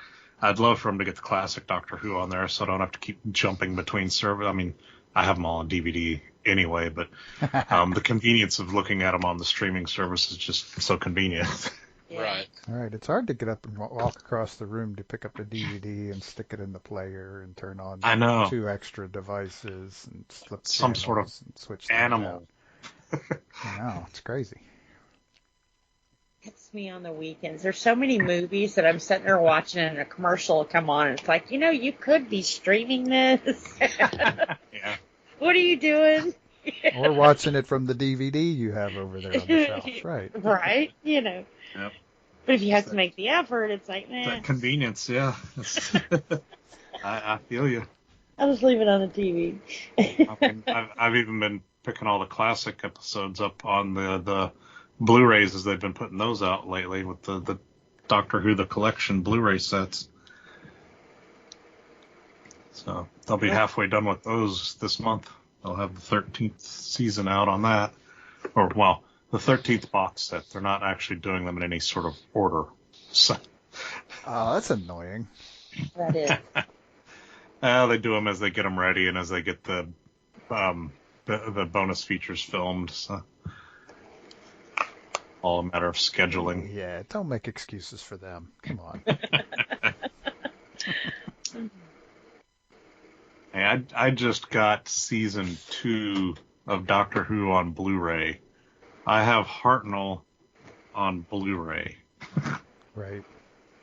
D: I'd love for them to get the classic Doctor Who on there so I don't have to keep jumping between servers. I mean, I have them all on DVD anyway, but the convenience of looking at them on the streaming service is just so convenient.
E: Yeah.
B: Right.
C: All right, it's hard to get up and walk across the room to pick up the DVD and stick it in the player and turn on
D: I know.
C: 2 extra devices and flip
D: Some sort of
C: channels and switch things
D: animal.
C: out. I know, it's crazy.
E: It's me on the weekends. There's so many movies that I'm sitting there watching and a commercial will come on and it's like, you could be streaming this.
D: Yeah.
E: What are you doing?
C: Or watching it from the DVD you have over there on the shelf, right?
E: Right?
D: Yep.
E: But if you have to make the effort, it's like,
D: That convenience, yeah. I feel you.
E: I'll just leave it on the TV.
D: I've even been picking all the classic episodes up on the Blu-rays as they've been putting those out lately with the Doctor Who, the collection Blu-ray sets. So they'll be halfway done with those this month. They'll have the 13th season out on that. Or, well, the 13th box set. They're not actually doing them in any sort of order. So,
C: Oh, that's annoying.
E: That is.
D: they do them as they get them ready and as they get the bonus features filmed. So, all a matter of scheduling.
C: Yeah, don't make excuses for them. Come on.
D: Hey, I just got season 2 of Doctor Who on Blu-ray. I have Hartnell on Blu-ray.
C: Right.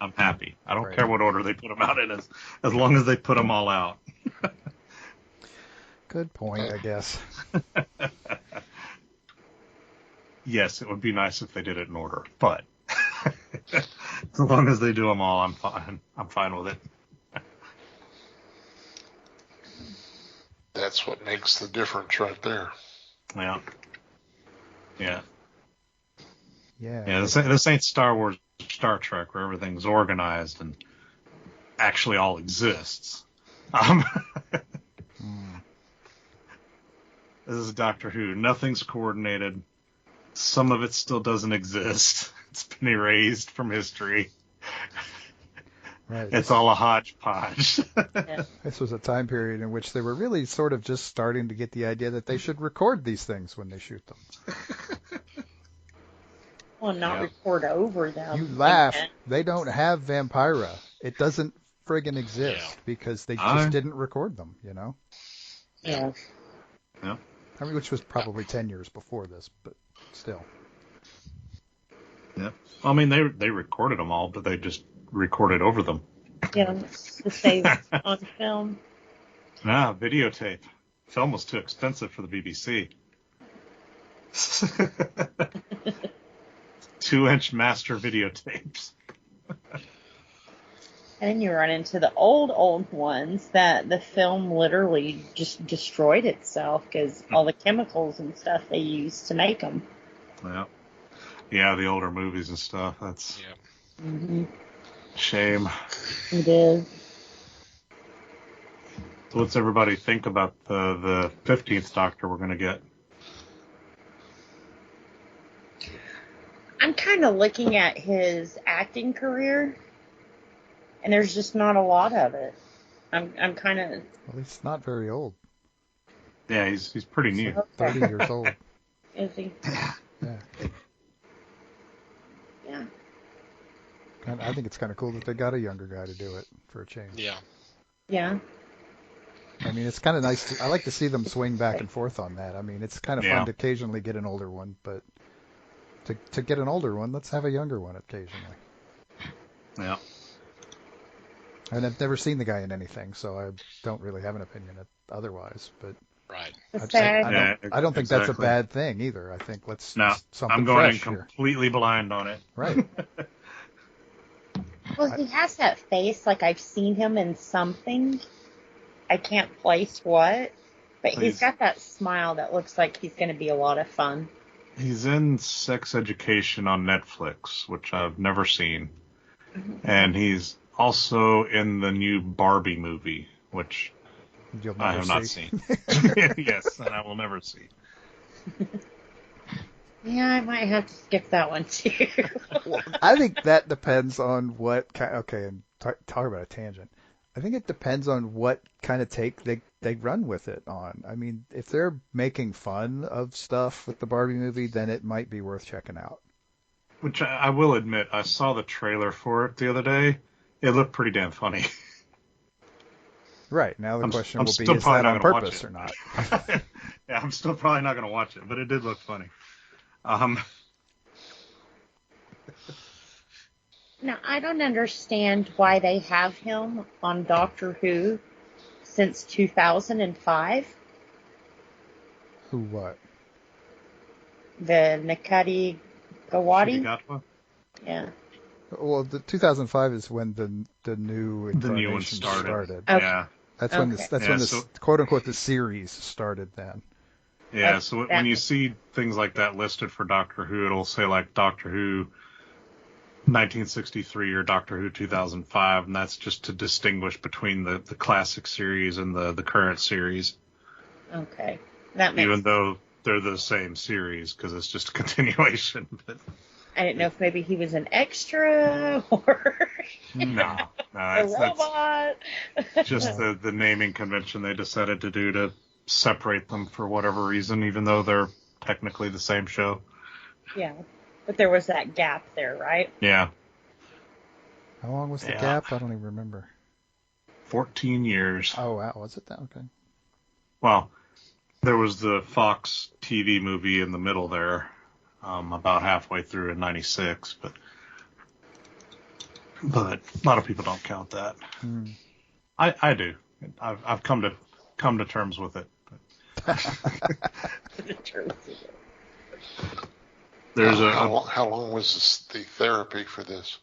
D: I'm happy. I don't
C: Right.
D: care what order they put them out in, as long as they put them all out.
C: Good point, I guess.
D: Yes, it would be nice if they did it in order, but as long as they do them all, I'm fine. I'm fine with it.
G: That's what makes the difference right there.
D: Yeah. Yeah.
C: Yeah.
D: Yeah, this ain't Star Wars or Star Trek where everything's organized and actually all exists. This is Doctor Who. Nothing's coordinated. Some of it still doesn't exist. It's been erased from history.
C: Right.
D: It's all a hodgepodge.
C: This was a time period in which they were really sort of just starting to get the idea that they should record these things when they shoot them.
E: Well, not record over them.
C: You laugh. They don't have Vampira. It doesn't friggin' exist because they just didn't record them, you know?
E: Yeah.
D: Yeah.
C: I mean, which was probably 10 years before this, but still.
D: Yeah. I mean, they recorded them all, but they just recorded over them.
E: Yeah, to save on film.
D: Nah, videotape. Film was too expensive for the BBC. 2-inch master videotapes.
E: And then you run into the old ones that the film literally just destroyed itself because all the chemicals and stuff they used to make them.
D: Yeah. Yeah, the older movies and stuff. That's shame.
E: It is.
D: So what's everybody think about the 15th Doctor we're going to get?
E: I'm kind of looking at his acting career, and there's just not a lot of it. I'm kind of.
C: Well, he's not very old.
D: Yeah, he's pretty new.
C: 30 years old.
E: Is he?
C: Yeah.
E: Yeah.
C: And I think it's kind of cool that they got a younger guy to do it for a change.
B: Yeah.
E: Yeah.
C: I mean, it's kind of nice. I like to see them swing back and forth on that. I mean, it's kind of fun to occasionally get an older one, but to get an older one, let's have a younger one occasionally.
D: Yeah.
C: And I've never seen the guy in anything, so I don't really have an opinion otherwise. But
B: Right.
C: I don't think that's a bad thing either. I think something
D: I'm going in
C: fresh here.
D: completely blind on it.
C: Right.
E: Well, he has that face like I've seen him in something. I can't place what, but he's got that smile that looks like he's going to be a lot of fun.
D: He's in Sex Education on Netflix, which I've never seen. And he's also in the new Barbie movie, which I have not seen. Yes, and I will never see.
E: Yeah, I might have to skip that one too.
C: Well, I think that depends on what kind. Okay, and talk about a tangent. I think it depends on what kind of take they run with it on. I mean, if they're making fun of stuff with the Barbie movie, then it might be worth checking out.
D: Which I will admit, I saw the trailer for it the other day. It looked pretty damn funny.
C: Right. Now the question will be,
D: still
C: is that on
D: gonna watch
C: purpose
D: it.
C: or not?
D: Yeah, I'm still probably not going to watch it, but it did look funny.
E: Now, I don't understand why they have him on Doctor Who since 2005.
C: Who what?
E: The Nakati Gawadi?
D: Shigatwa?
E: Yeah.
C: Well, the 2005 is when the new
D: one
C: incarnation
D: started.
E: Okay.
D: Yeah.
C: That's when this quote unquote the series started then.
D: Yeah, so when you see things like that listed for Doctor Who, it'll say like Doctor Who 1963 or Doctor Who 2005, and that's just to distinguish between the classic series and the current series.
E: Okay. That makes
D: Even though they're the same series, because it's just a continuation. But
E: I didn't know if maybe he was an extra or
D: no,
E: a robot.
D: that's just the naming convention they decided to do to separate them for whatever reason, even though they're technically the same show.
E: Yeah, but there was that gap there, right?
D: Yeah.
C: How long was the gap? I don't even remember.
D: 14 years.
C: Oh, wow. Was it that? Okay.
D: Well, there was the Fox TV movie in the middle there, about halfway through in 96, but but a lot of people don't count that.
C: Hmm.
D: I do. I've come to terms with it. There's
G: how long was the therapy for this?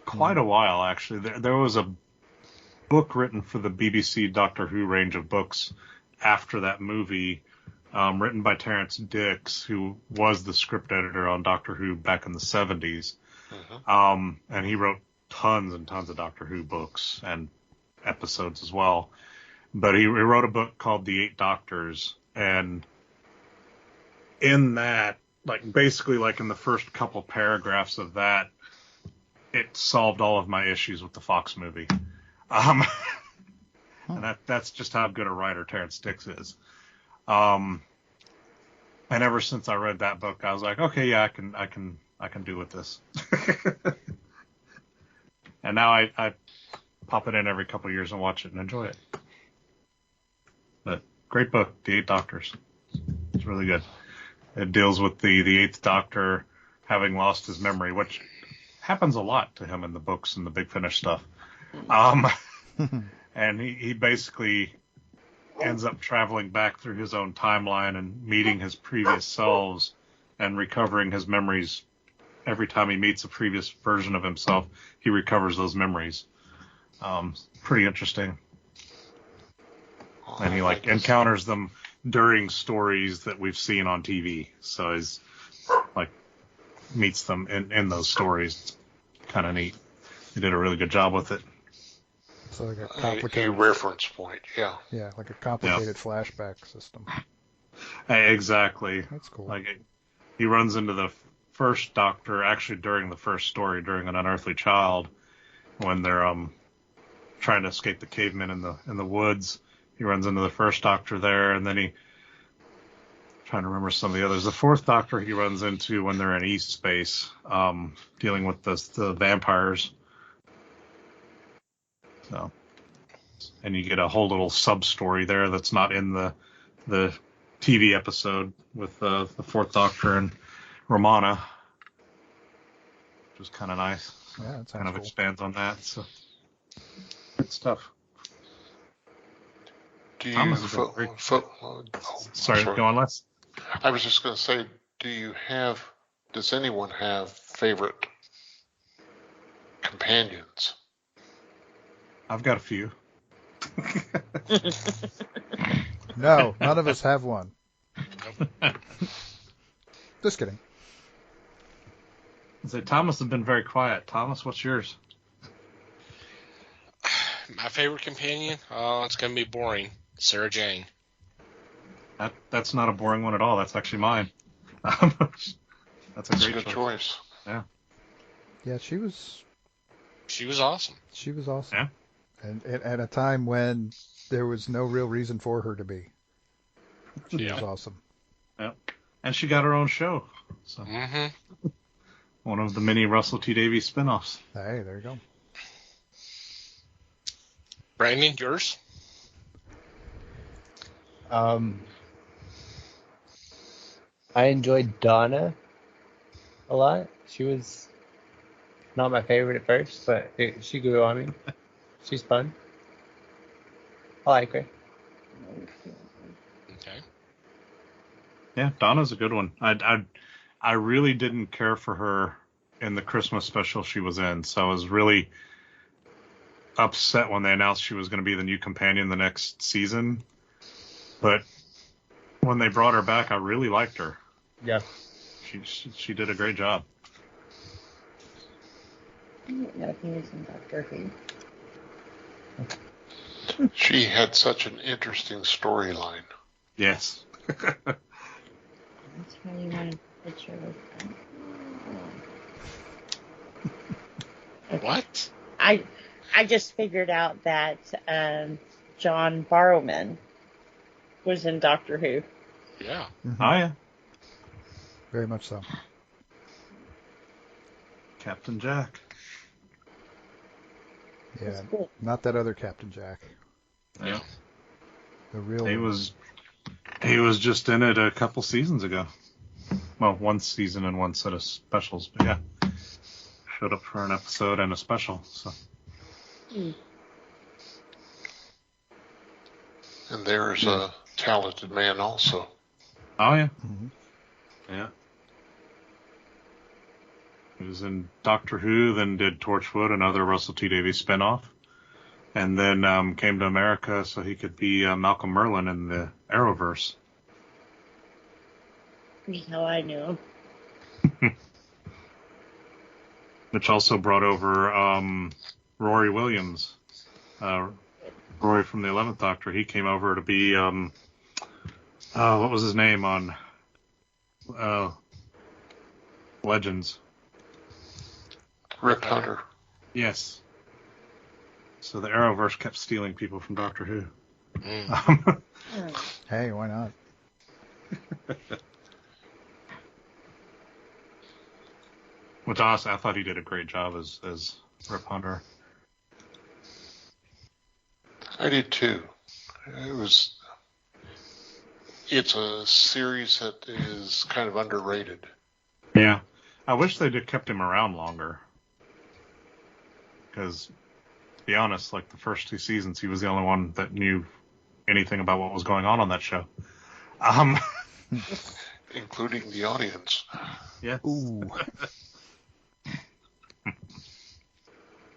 D: Quite a while, actually. There was a book written for the BBC Doctor Who range of books after that movie, written by Terrence Dicks, who was the script editor on Doctor Who back in the 70s.
G: Mm-hmm.
D: And he wrote tons and tons of Doctor Who books and episodes as well. But he wrote a book called The Eight Doctors, and in that, basically in the first couple paragraphs of that, it solved all of my issues with the Fox movie. And that's just how good a writer Terrence Dicks is. And ever since I read that book, I was like, okay, yeah, I can do with this. And now I pop it in every couple of years and watch it and enjoy it. But great book, The Eight Doctors. It's really good. It deals with the Eighth Doctor having lost his memory, which happens a lot to him in the books and the Big Finish stuff. And he basically ends up traveling back through his own timeline and meeting his previous selves and recovering his memories. Every time he meets a previous version of himself, he recovers those memories. Pretty interesting. And he encounters them during stories that we've seen on TV. So he's meets them in those stories. Kind of neat. He did a really good job with it.
C: So like a complicated
G: a reference point, yeah.
C: Yeah, like a complicated flashback system.
D: Exactly.
C: That's cool.
D: He runs into the first Doctor actually during the first story, during An Unearthly Child, when they're trying to escape the cavemen in the woods. He runs into the first Doctor there, and then trying to remember some of the others. The fourth Doctor he runs into when they're in East Space, dealing with the vampires. So, and you get a whole little sub story there that's not in the TV episode with the fourth Doctor and Romana, which is kind of nice.
C: Yeah, that sounds
D: kind of
C: cool.
D: Expands on that. So, good stuff.
G: Do you?
D: Sorry, go on, Les.
G: I was just going to say, does anyone have favorite companions?
D: I've got a few.
C: No, none of us have one. Just kidding.
D: So Thomas has been very quiet. Thomas, what's yours?
B: My favorite companion? Oh, it's going to be boring. Sarah Jane.
D: That's not a boring one at all. That's actually mine. That's a great
G: choice.
D: Yeah.
C: Yeah, she was
B: awesome.
C: She was awesome.
D: Yeah.
C: And at a time when there was no real reason for her to be. She was awesome.
D: Yeah. And she got her own show. So one of the many Russell T Davies spin-offs.
C: Hey, there you go.
B: Brandon, yours?
F: I enjoyed Donna a lot. She was not my favorite at first, but she grew on me. She's fun. I like her.
B: Okay.
D: Yeah, Donna's a good one. I really didn't care for her in the Christmas special she was in, so I was really upset when they announced she was going to be the new companion the next season. But when they brought her back, I really liked her.
F: Yeah.
D: She did a great job.
E: I didn't know he was in Doctor Who.
G: She had such an interesting storyline.
D: Yes.
E: That's why you wanted a picture of them.
B: What?
E: I just figured out that John Barrowman was in Doctor Who.
B: Yeah.
C: Mm-hmm.
D: Oh, yeah.
C: Very much so.
D: Captain Jack.
C: Yeah, not that other Captain Jack.
B: Yeah.
C: The real.
D: He was just in it a couple seasons ago. Well, one season and one set of specials, but yeah. showed up for an episode and a special. So.
G: And there's a talented man also.
D: Oh yeah.
C: Mm-hmm.
D: Yeah. He was in Doctor Who, then did Torchwood, another Russell T Davies spinoff, and then came to America so he could be Malcolm Merlin in the Arrowverse.
E: That's how I knew him.
D: Which also brought over Rory Williams. Rory from the 11th Doctor. He came over to be, what was his name on Legends?
G: Rip Hunter.
D: Yes. So the Arrowverse kept stealing people from Doctor Who.
C: Hey, why not?
D: Which honestly, I thought he did a great job as Rip Hunter.
G: I did too. It's a series that is kind of underrated.
D: Yeah. I wish they'd have kept him around longer. Because, to be honest, like the first 2 seasons, he was the only one that knew anything about what was going on that show.
G: Including the audience.
D: Yeah.
C: Ooh.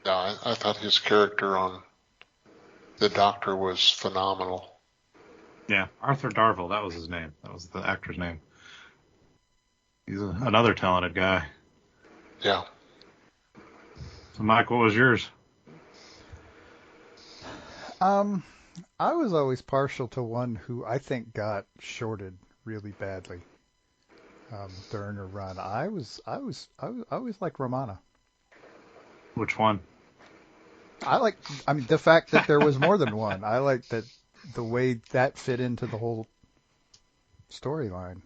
G: No, I thought his character on the Doctor was phenomenal.
D: Yeah, Arthur Darvill, that was his name. That was the actor's name. He's another talented guy.
G: Yeah.
D: So, Mike, what was yours?
C: I was always partial to one who I think got shorted really badly during her run. I always like Romana.
D: Which one?
C: I mean, the fact that there was more than one. I like that the way that fit into the whole storyline.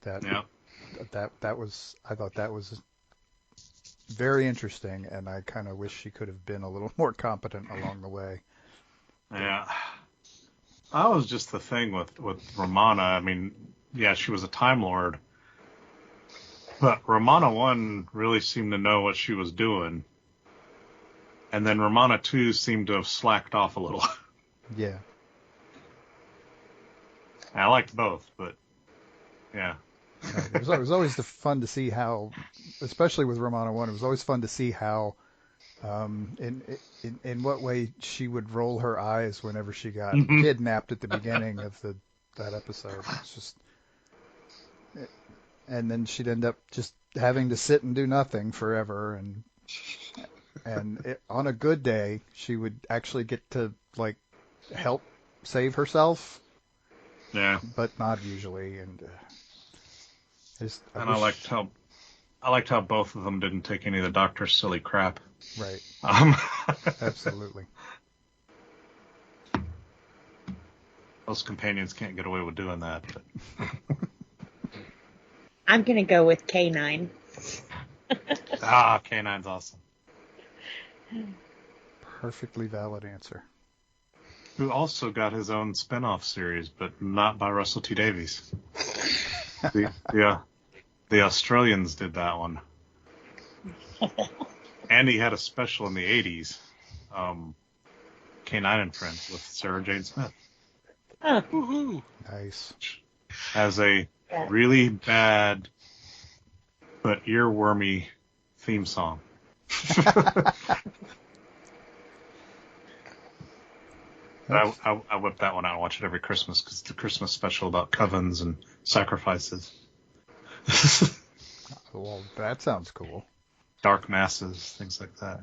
D: Yeah.
C: I thought that was very interesting, and I kind of wish she could have been a little more competent along the way.
D: Yeah. That was just the thing with Romana. I mean, yeah, she was a Time Lord. But Romana 1 really seemed to know what she was doing. And then Romana 2 seemed to have slacked off a little.
C: Yeah.
D: I liked both, but yeah.
C: It was always fun to see how, especially with Romana 1, it was always fun to see how, in what way she would roll her eyes whenever she got kidnapped at the beginning of that episode. It's just, and then she'd end up just having to sit and do nothing forever, and on a good day, she would actually get to like help save herself.
D: Yeah.
C: But not usually, and
D: I liked how both of them didn't take any of the Doctor's silly crap.
C: Right. Absolutely.
D: Those companions can't get away with doing that. But.
E: I'm gonna go with K9.
D: K9's awesome.
C: Perfectly valid answer.
D: Who also got his own spin-off series, but not by Russell T Davies. The Australians did that one. And he had a special in the 80s, K9 and Friends with Sarah Jane Smith.
E: Oh.
B: Woohoo!
C: Nice.
D: As a really bad but earwormy theme song. I whip that one out and watch it every Christmas because it's a Christmas special about covens and sacrifices.
C: Well, that sounds cool.
D: Dark masses, things like that.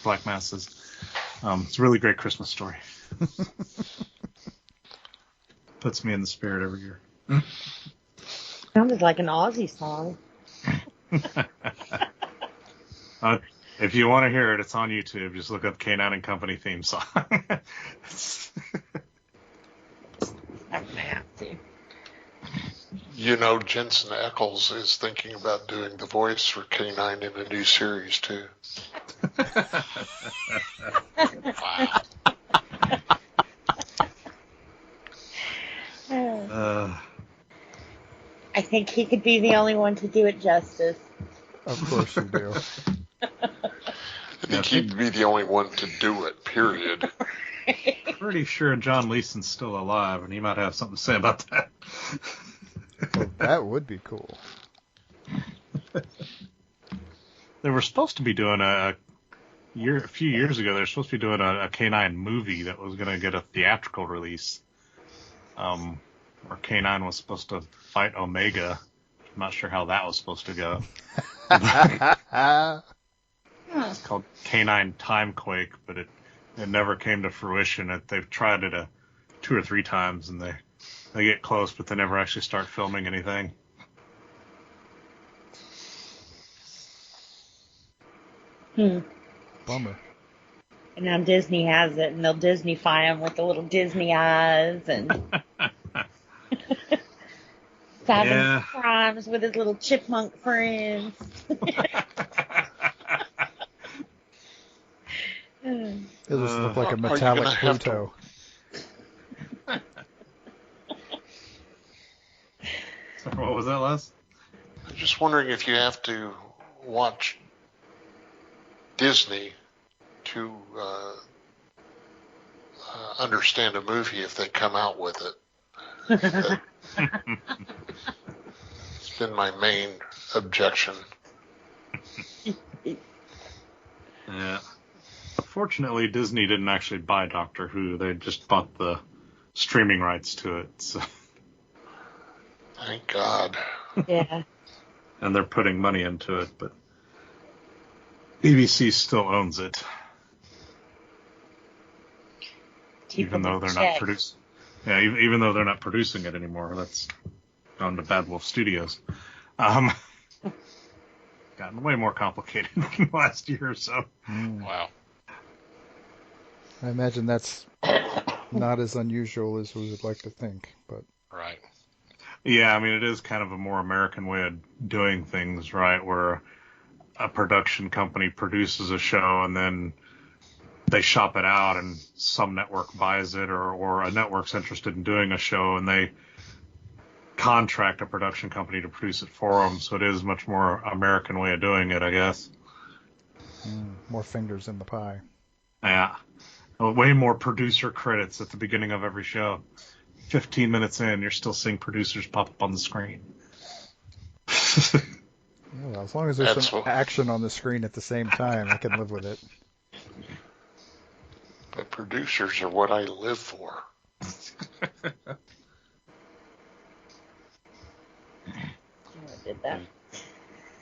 D: Black masses. It's a really great Christmas story. Puts me in the spirit every year.
E: Sounded like an Aussie song.
D: If you want to hear it, it's on YouTube. Just look up K9 and Company theme song.
E: I'm gonna have to.
G: You know, Jensen Ackles is thinking about doing the voice for K9 in a new series, too.
D: Wow.
E: I think he could be the only one to do it justice.
C: Of course you do.
G: think he'd be the only one to do it, period.
D: Pretty sure John Leeson's still alive, and he might have something to say about that.
C: Well, that would be cool.
D: They were supposed to be doing a few years ago. They were supposed to be doing a K9 movie that was going to get a theatrical release. Where K9 was supposed to fight Omega. I'm not sure how that was supposed to go. It's called K9 Timequake, but it never came to fruition. They've tried it 2 or 3 times, and they get close, but they never actually start filming anything.
C: Bummer.
E: And now Disney has it, and they'll Disneyfy him with the little Disney eyes and solving crimes with his little chipmunk friends.
C: It'll just look like a metallic Pluto.
D: What was that, Les?
G: I'm just wondering if you have to watch Disney to understand a movie if they come out with it. It's been my main objection.
D: Yeah. Fortunately, Disney didn't actually buy Doctor Who. They just bought the streaming rights to it. So.
G: Thank God.
E: Yeah.
D: And they're putting money into it, but BBC still owns it. Even though they're not producing. Yeah, even though they're not producing it anymore. That's gone to Bad Wolf Studios. Gotten way more complicated in the last year or so.
B: Wow.
C: I imagine that's not as unusual as we would like to think, but
B: Right.
D: Yeah, I mean, it is kind of a more American way of doing things, right? Where a production company produces a show and then they shop it out and some network buys it, or a network's interested in doing a show and they contract a production company to produce it for them. So it is much more American way of doing it, I guess.
C: More fingers in the pie.
D: Yeah. Way more producer credits at the beginning of every show. 15 minutes in, you're still seeing producers pop up on the screen.
C: Well, as long as there's some action on the screen at the same time, I can live with it.
G: But producers are what I live for.
E: I did that.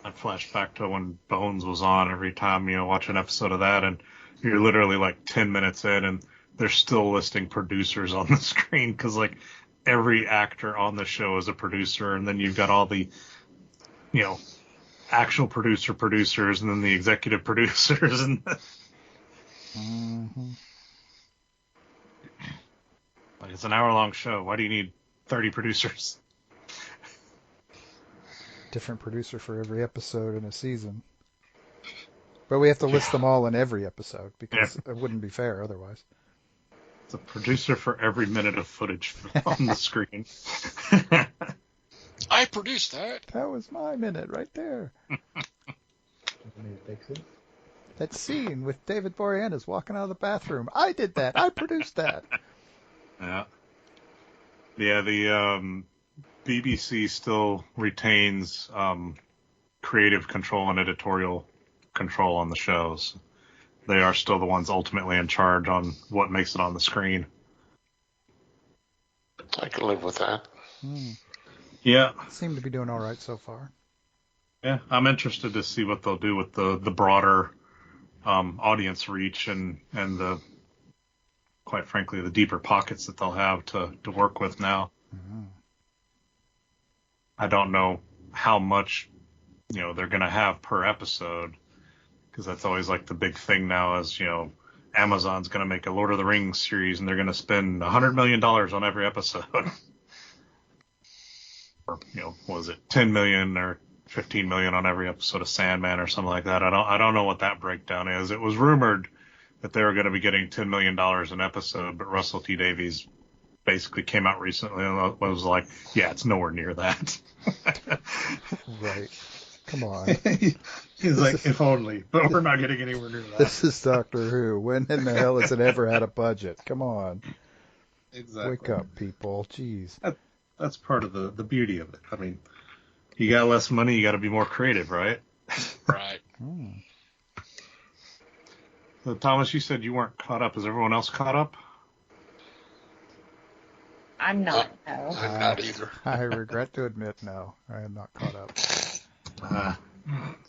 D: I flash back to when Bones was on every time, watch an episode of that, and you're literally like 10 minutes in, and they're still listing producers on the screen, because like every actor on the show is a producer, and then you've got all the, actual producers, and then the executive producers, and like it's an hour-long show. Why do you need 30 producers?
C: Different producer for every episode in a season. But we have to list them all in every episode, because it wouldn't be fair otherwise.
D: It's a producer for every minute of footage on the screen.
B: I produced that.
C: That was my minute right there. That scene with David Boreanaz walking out of the bathroom. I did that. I produced that.
D: Yeah. Yeah, the BBC still retains creative control and editorial control on the shows. They are still the ones ultimately in charge on what makes it on the screen.
G: I can live with that.
D: Yeah.
C: Seem to be doing all right so far.
D: Yeah, I'm interested to see what they'll do with the broader audience reach and the, quite frankly, the deeper pockets that they'll have to work with now. I don't know how much they're going to have per episode, because that's always like the big thing now is, Amazon's going to make a Lord of the Rings series and they're going to spend $100 million on every episode. Or, what was it, 10 million or 15 million on every episode of Sandman or something like that. I don't know what that breakdown is. It was rumored that they were going to be getting $10 million an episode, but Russell T Davies basically came out recently and was like, yeah, it's nowhere near that.
C: Right. Come on.
D: He's like, if only, but we're not getting anywhere near that.
C: This is Doctor Who. When in the hell has it ever had a budget? Come on.
D: Exactly.
C: Wake up, people. Jeez.
D: That's part of the beauty of it. I mean, you got less money, you got to be more creative, right?
B: Right.
D: So, Thomas, you said you weren't caught up. Is everyone else caught up?
E: I'm not. No.
G: I'm not either.
C: I regret to admit, no. I am not caught up.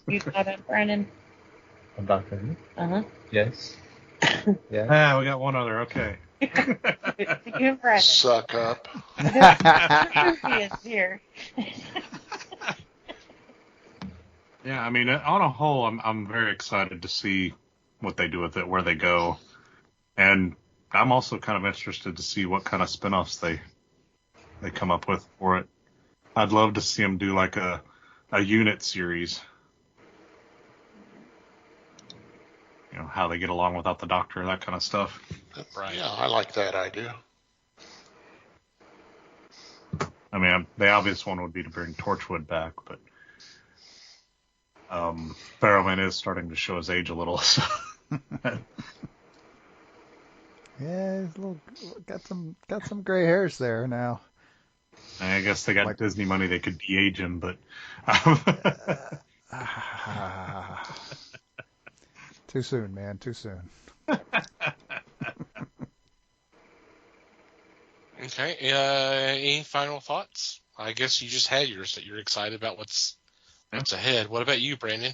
E: You caught up, Brandon?
F: On Doctor Who?
E: Uh-huh.
F: Yes. Yeah.
D: We got one other. Okay.
E: You and Brandon.
G: Suck up.
E: He is here.
D: Yeah, I mean, on a whole, I'm very excited to see what they do with it, where they go, and I'm also kind of interested to see what kind of spin-offs they come up with for it. I'd love to see them do like a unit series. You know, how they get along without the Doctor, that kind of stuff.
B: Right.
G: Yeah, I like that idea.
D: I mean, the obvious one would be to bring Torchwood back, but Barrowman is starting to show his age a little. So.
C: Yeah, he's got some gray hairs there now.
D: I guess they got Disney money; they could de-age him, but
C: too soon, man. Too soon.
B: Okay. Any final thoughts? I guess you just had yours that you're excited about what's ahead. What about you, Brandon?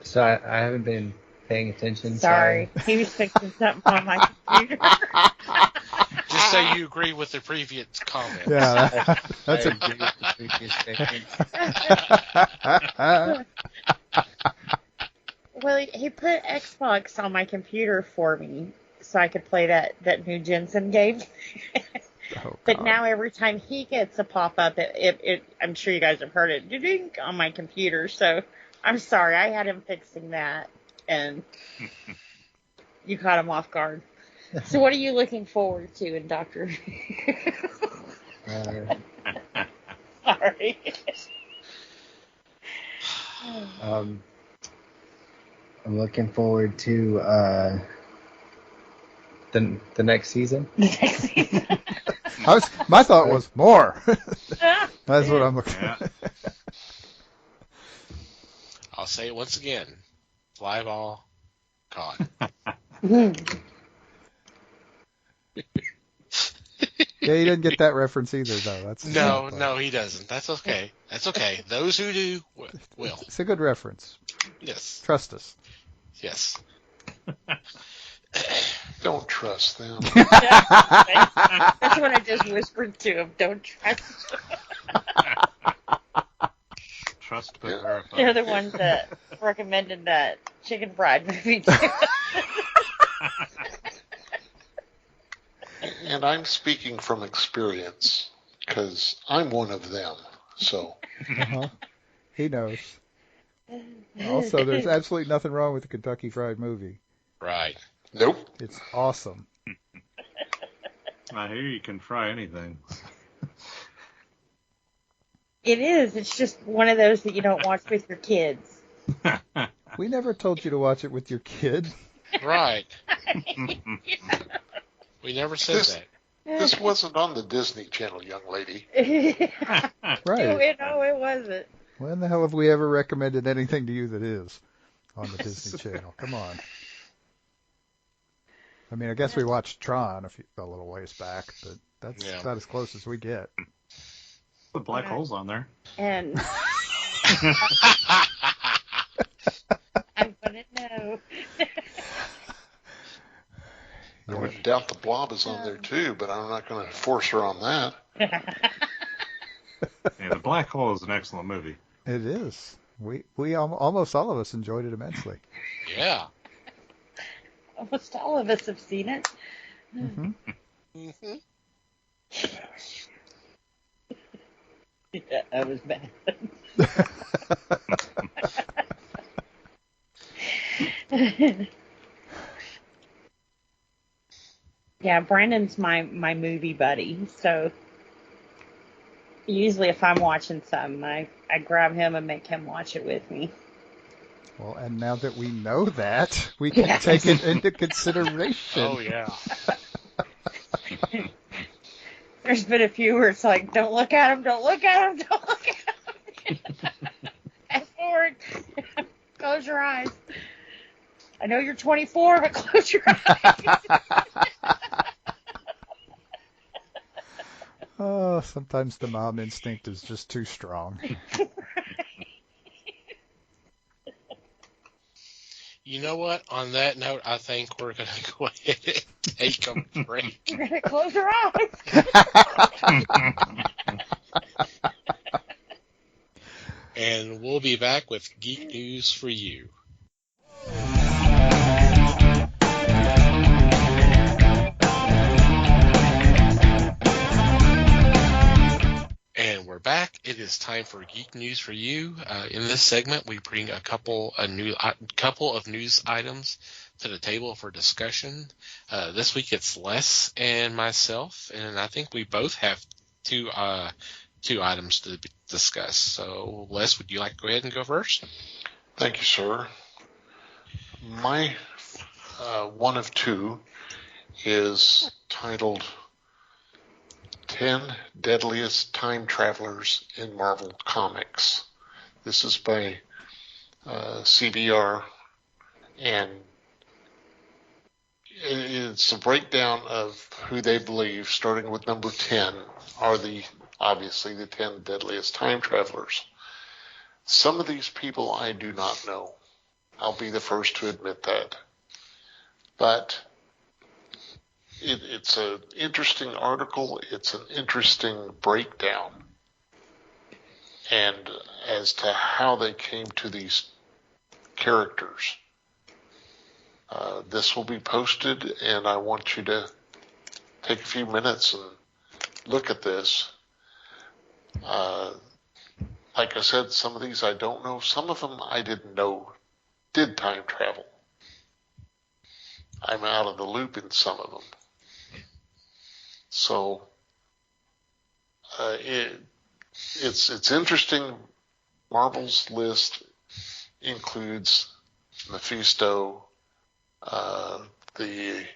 F: So I haven't been paying attention.
E: Sorry. He was fixing something on my computer.
B: Just say you agree with the previous comment.
C: Yeah, that's
F: I
C: a
F: agree with the previous statement.
E: Well, he put Xbox on my computer for me so I could play that new Jensen game.
C: Oh,
E: But
C: God.
E: now every time he gets a pop-up, it I'm sure you guys have heard it, ding, on my computer. So I'm sorry, I had him fixing that, and you caught him off guard. So what are you looking forward to in Doctor? Sorry.
F: I'm looking forward to the next season.
C: My thought was more. That's what I'm looking at.
B: I'll say it once again. Fly ball caught.
C: Yeah, you didn't get that reference either, though. That's
B: No, he doesn't. That's okay. That's okay. Those who do will.
C: It's a good reference.
B: Yes.
C: Trust us.
B: Yes.
G: Don't trust them.
E: That's what I just whispered to him. Don't trust them.
D: Trust but
G: Yeah.
D: verify.
E: They're the ones that recommended that chicken fried movie too.
G: And I'm speaking from experience because I'm one of them. So
C: Uh-huh. He knows. Also, there's absolutely nothing wrong with the Kentucky Fried Movie.
B: Right.
G: nope.
C: It's awesome.
D: I hear you can fry anything.
E: It is. It's just one of those that you don't watch with your kids.
C: We never told you to watch it with your kid.
B: Right. We never said
G: This-
B: that.
G: This wasn't on the Disney Channel, young lady.
C: Right.
E: No, it wasn't.
C: When the hell have we ever recommended anything to you that is on the Disney Channel? Come on. I mean, I guess we watched Tron a little ways back, but that's
B: Yeah.
C: about as close as we get.
D: The black hole's on there.
E: And I wouldn't know.
G: I wouldn't doubt the Blob is on there too, but I'm not going to force her on that.
D: Yeah, the black hole is an excellent movie.
C: It is. We almost all of us enjoyed it immensely.
B: Yeah.
E: Almost all of us have seen it.
C: Hmm.
B: Mm-hmm.
E: Yeah, that was bad. Yeah, Brandon's my movie buddy, so usually if I'm watching something, I grab him and make him watch it with me.
C: Well, and now that we know that, we can take it into consideration.
B: Oh, yeah.
E: There's been a few where it's like, don't look at him, don't look at him, don't look at him. Fast forward. Close your eyes. I know you're 24, but close your eyes.
C: Oh, sometimes the mom instinct is just too strong.
B: You know what? On that note, I think we're going to go ahead and take a break.
E: You're going to close your eyes.
B: And we'll be back with Geek News for You. And we're back. It is time for Geek News for You. In this segment, we bring a couple of news items to the table for discussion. This week it's Les and myself, and I think we both have two items to discuss. So, Les, would you like to go ahead and go first?
G: Thank you, sir. My one of two is titled 10 Deadliest Time Travelers in Marvel Comics. This is by CBR, and it's a breakdown of who they believe, starting with number 10, are obviously the 10 deadliest time travelers. Some of these people I do not know. I'll be the first to admit that. But it's an interesting article. It's an interesting breakdown. And as to how they came to these characters. This will be posted, and I want you to take a few minutes and look at this. Like I said, some of these I don't know. Some of them I didn't know did time travel. I'm out of the loop in some of them. So it's interesting. Marvel's list includes Mephisto, the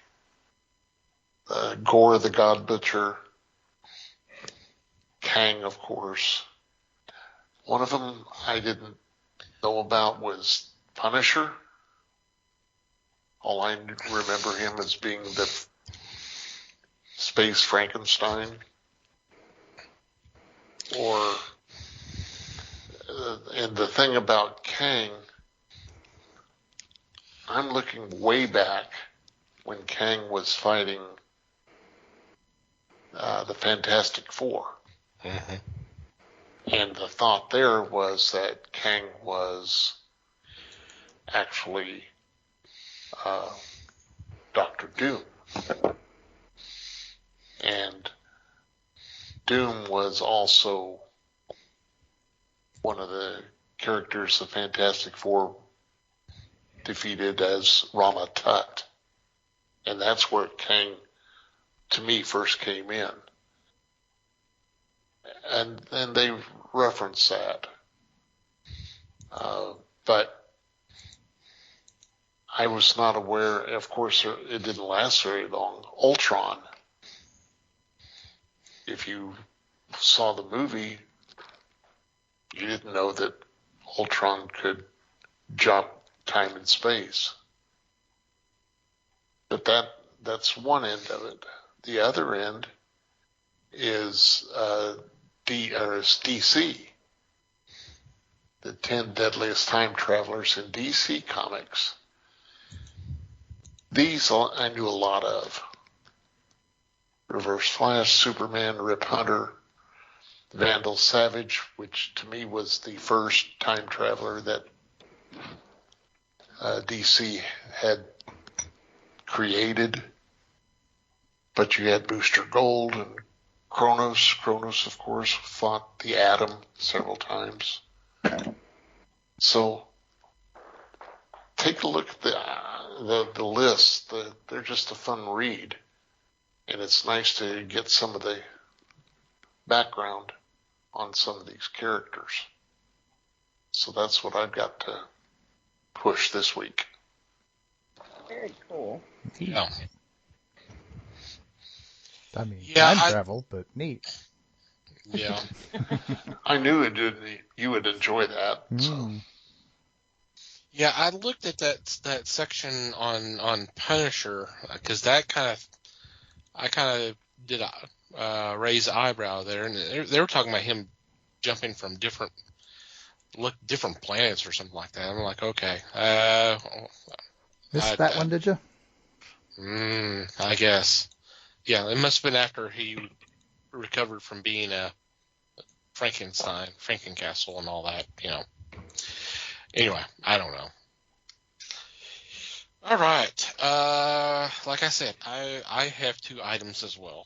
G: Gore the God Butcher, Kang, of course. One of them I didn't know about was Punisher. All I remember him as being the Space Frankenstein. And the thing about Kang, I'm looking way back when Kang was fighting the Fantastic Four.
B: Mm-hmm.
G: And the thought there was that Kang was actually Dr. Doom. And Doom was also one of the characters the Fantastic Four defeated as Rama Tut. And that's where Kang, to me, first came in. And then they reference that. But I was not aware, of course, it didn't last very long. Ultron, if you saw the movie, you didn't know that Ultron could jump time and space. But that's one end of it. The other end is DC, the 10 deadliest time travelers in DC Comics. These I knew a lot of. Reverse Flash, Superman, Rip Hunter, Vandal Savage, which to me was the first time traveler that DC had created. But you had Booster Gold and Kronos. Kronos, of course, fought the Atom several times. So take a look at the list. They're just a fun read. And it's nice to get some of the background on some of these characters. So that's what I've got to push this week.
E: Very cool.
B: Yeah.
C: I mean,
B: Yeah,
C: time travel, but neat.
B: Yeah.
G: I knew you would enjoy that. So.
B: Yeah, I looked at that section on Punisher because I kind of did raise the eyebrow there, and they were talking about him jumping from different planets or something like that. I'm like, okay,
C: Missed that one, did you?
B: I guess. Yeah, it must have been after he recovered from being a Frankencastle and all that, Anyway, I don't know. All right. Like I said, I have 2 items as well.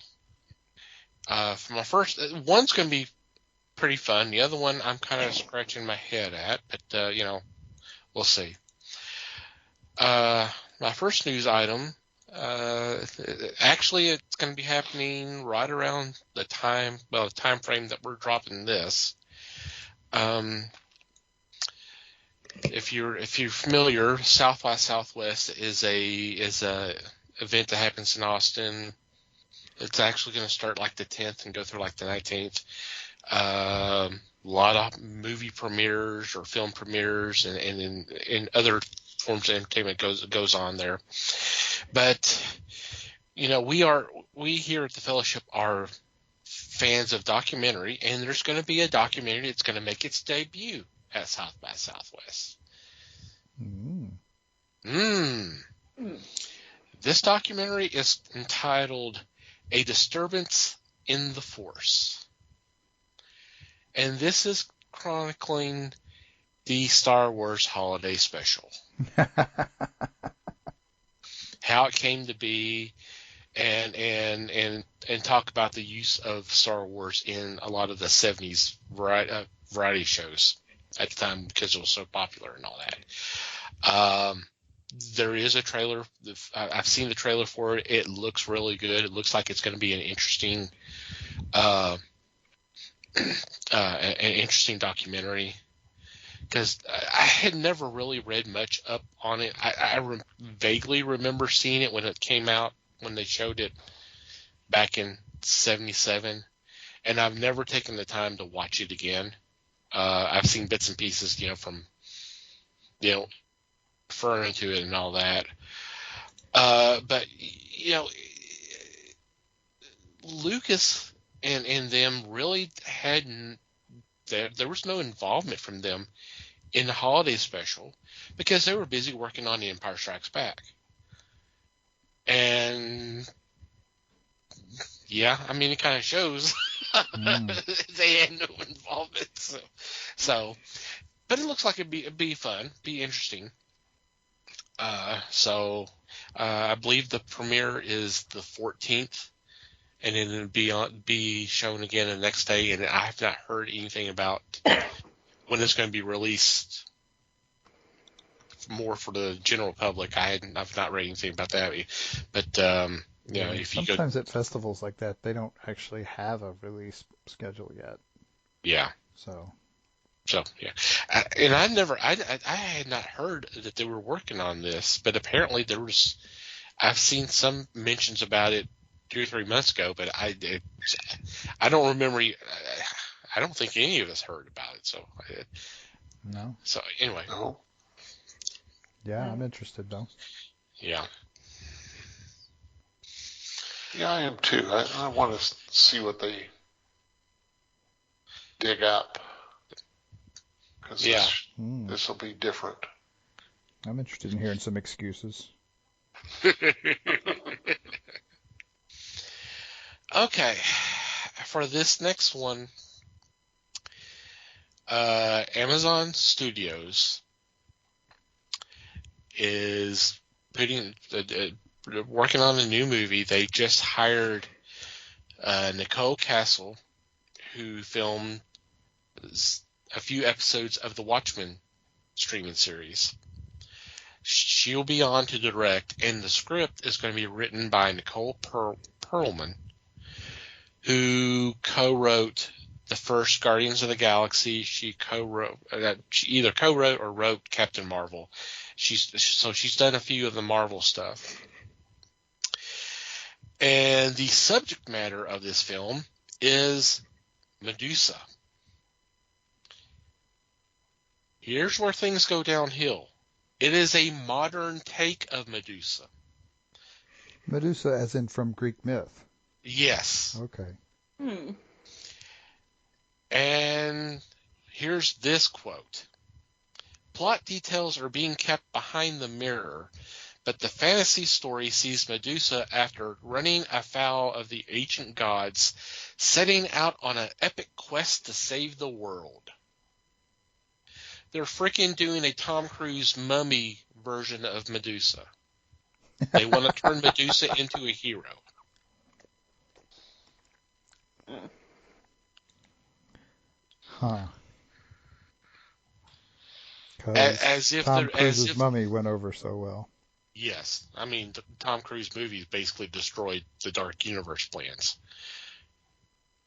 B: For my first, one's going to be pretty fun. The other one I'm kind of scratching my head at, but, we'll see. My first news item, actually it's going to be happening right around the time frame that we're dropping this. If you're familiar, South by Southwest is a event that happens in Austin. It's actually going to start like the 10th and go through like the 19th. A lot of movie premieres or film premieres and in other forms of entertainment goes on there. But we here at the Fellowship are fans of documentary, and there's going to be a documentary that's going to make its debut at South by Southwest. This documentary is entitled A Disturbance in the Force. And this is chronicling the Star Wars Holiday Special. How it came to be, and talk about the use of Star Wars in a lot of the 70s variety shows at the time because it was so popular and all that. There is a trailer. I've seen the trailer for it. It looks really good. It looks like it's going to be an interesting documentary, because I had never really read much up on it. I vaguely remember seeing it when it came out, when they showed it back in '77, and I've never taken the time to watch it again. I've seen bits and pieces, from, referring to it and all that. But, Lucas and them really hadn't, there was no involvement from them in the holiday special because they were busy working on The Empire Strikes Back. And yeah, I mean, it kind of shows they had no involvement. So, but it looks like it'd be fun, be interesting. I believe the premiere is the 14th, and then it'll be shown again the next day. And I have not heard anything about when it's going to be released more for the general public. I've not read anything about that. But if you
C: sometimes at festivals like that, they don't actually have a release schedule yet.
B: Yeah.
C: So
B: yeah, and I had not heard that they were working on this, but apparently I've seen some mentions about it 2 or 3 months ago, but I don't remember. I don't think any of us heard about it. So
C: no.
B: So anyway.
G: No.
C: Yeah, I'm interested though.
B: Yeah.
G: Yeah, I am too. I want to see what they dig up. Because this will be different.
C: I'm interested in hearing some excuses.
B: Okay. For this next one, Amazon Studios is working on a new movie. They just hired Nicole Castle, who filmed a few episodes of the Watchmen streaming series. She'll be on to direct, and the script is going to be written by Nicole Perlman, who co-wrote the first Guardians of the Galaxy. She either co-wrote or wrote Captain Marvel. She's done a few of the Marvel stuff. And the subject matter of this film is Medusa. Here's where things go downhill. It is a modern take of Medusa.
C: Medusa as in from Greek myth.
B: Yes.
C: Okay.
B: And here's this quote. Plot details are being kept behind the mirror, but the fantasy story sees Medusa, after running afoul of the ancient gods, setting out on an epic quest to save the world. They're freaking doing a Tom Cruise mummy version of Medusa. They want to turn Medusa into a hero.
C: Huh.
B: As if
C: Tom Cruise's mummy went over so well.
B: Yes. I mean, the Tom Cruise movies basically destroyed the Dark Universe plans.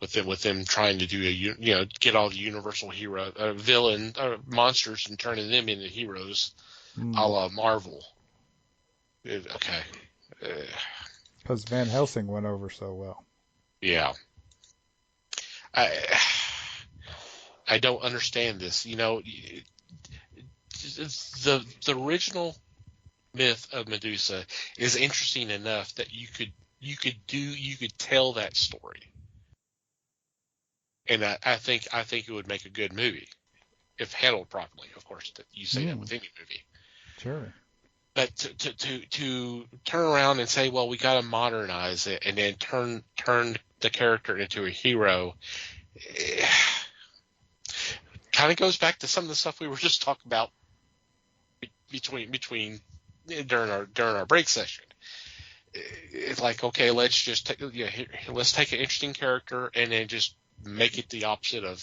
B: With them trying to do get all the Universal hero villain monsters and turning them into heroes, a la Marvel. Okay.
C: Because Van Helsing went over so well.
B: Yeah. I don't understand this. The original myth of Medusa is interesting enough that you could tell that story. And I think it would make a good movie if handled properly. Of course, that you say that with any movie.
C: Sure.
B: But to turn around and say, well, we got to modernize it, and then turn the character into a hero, kind of goes back to some of the stuff we were just talking about between during our break session. It's like, okay, let's take an interesting character and then just make it the opposite of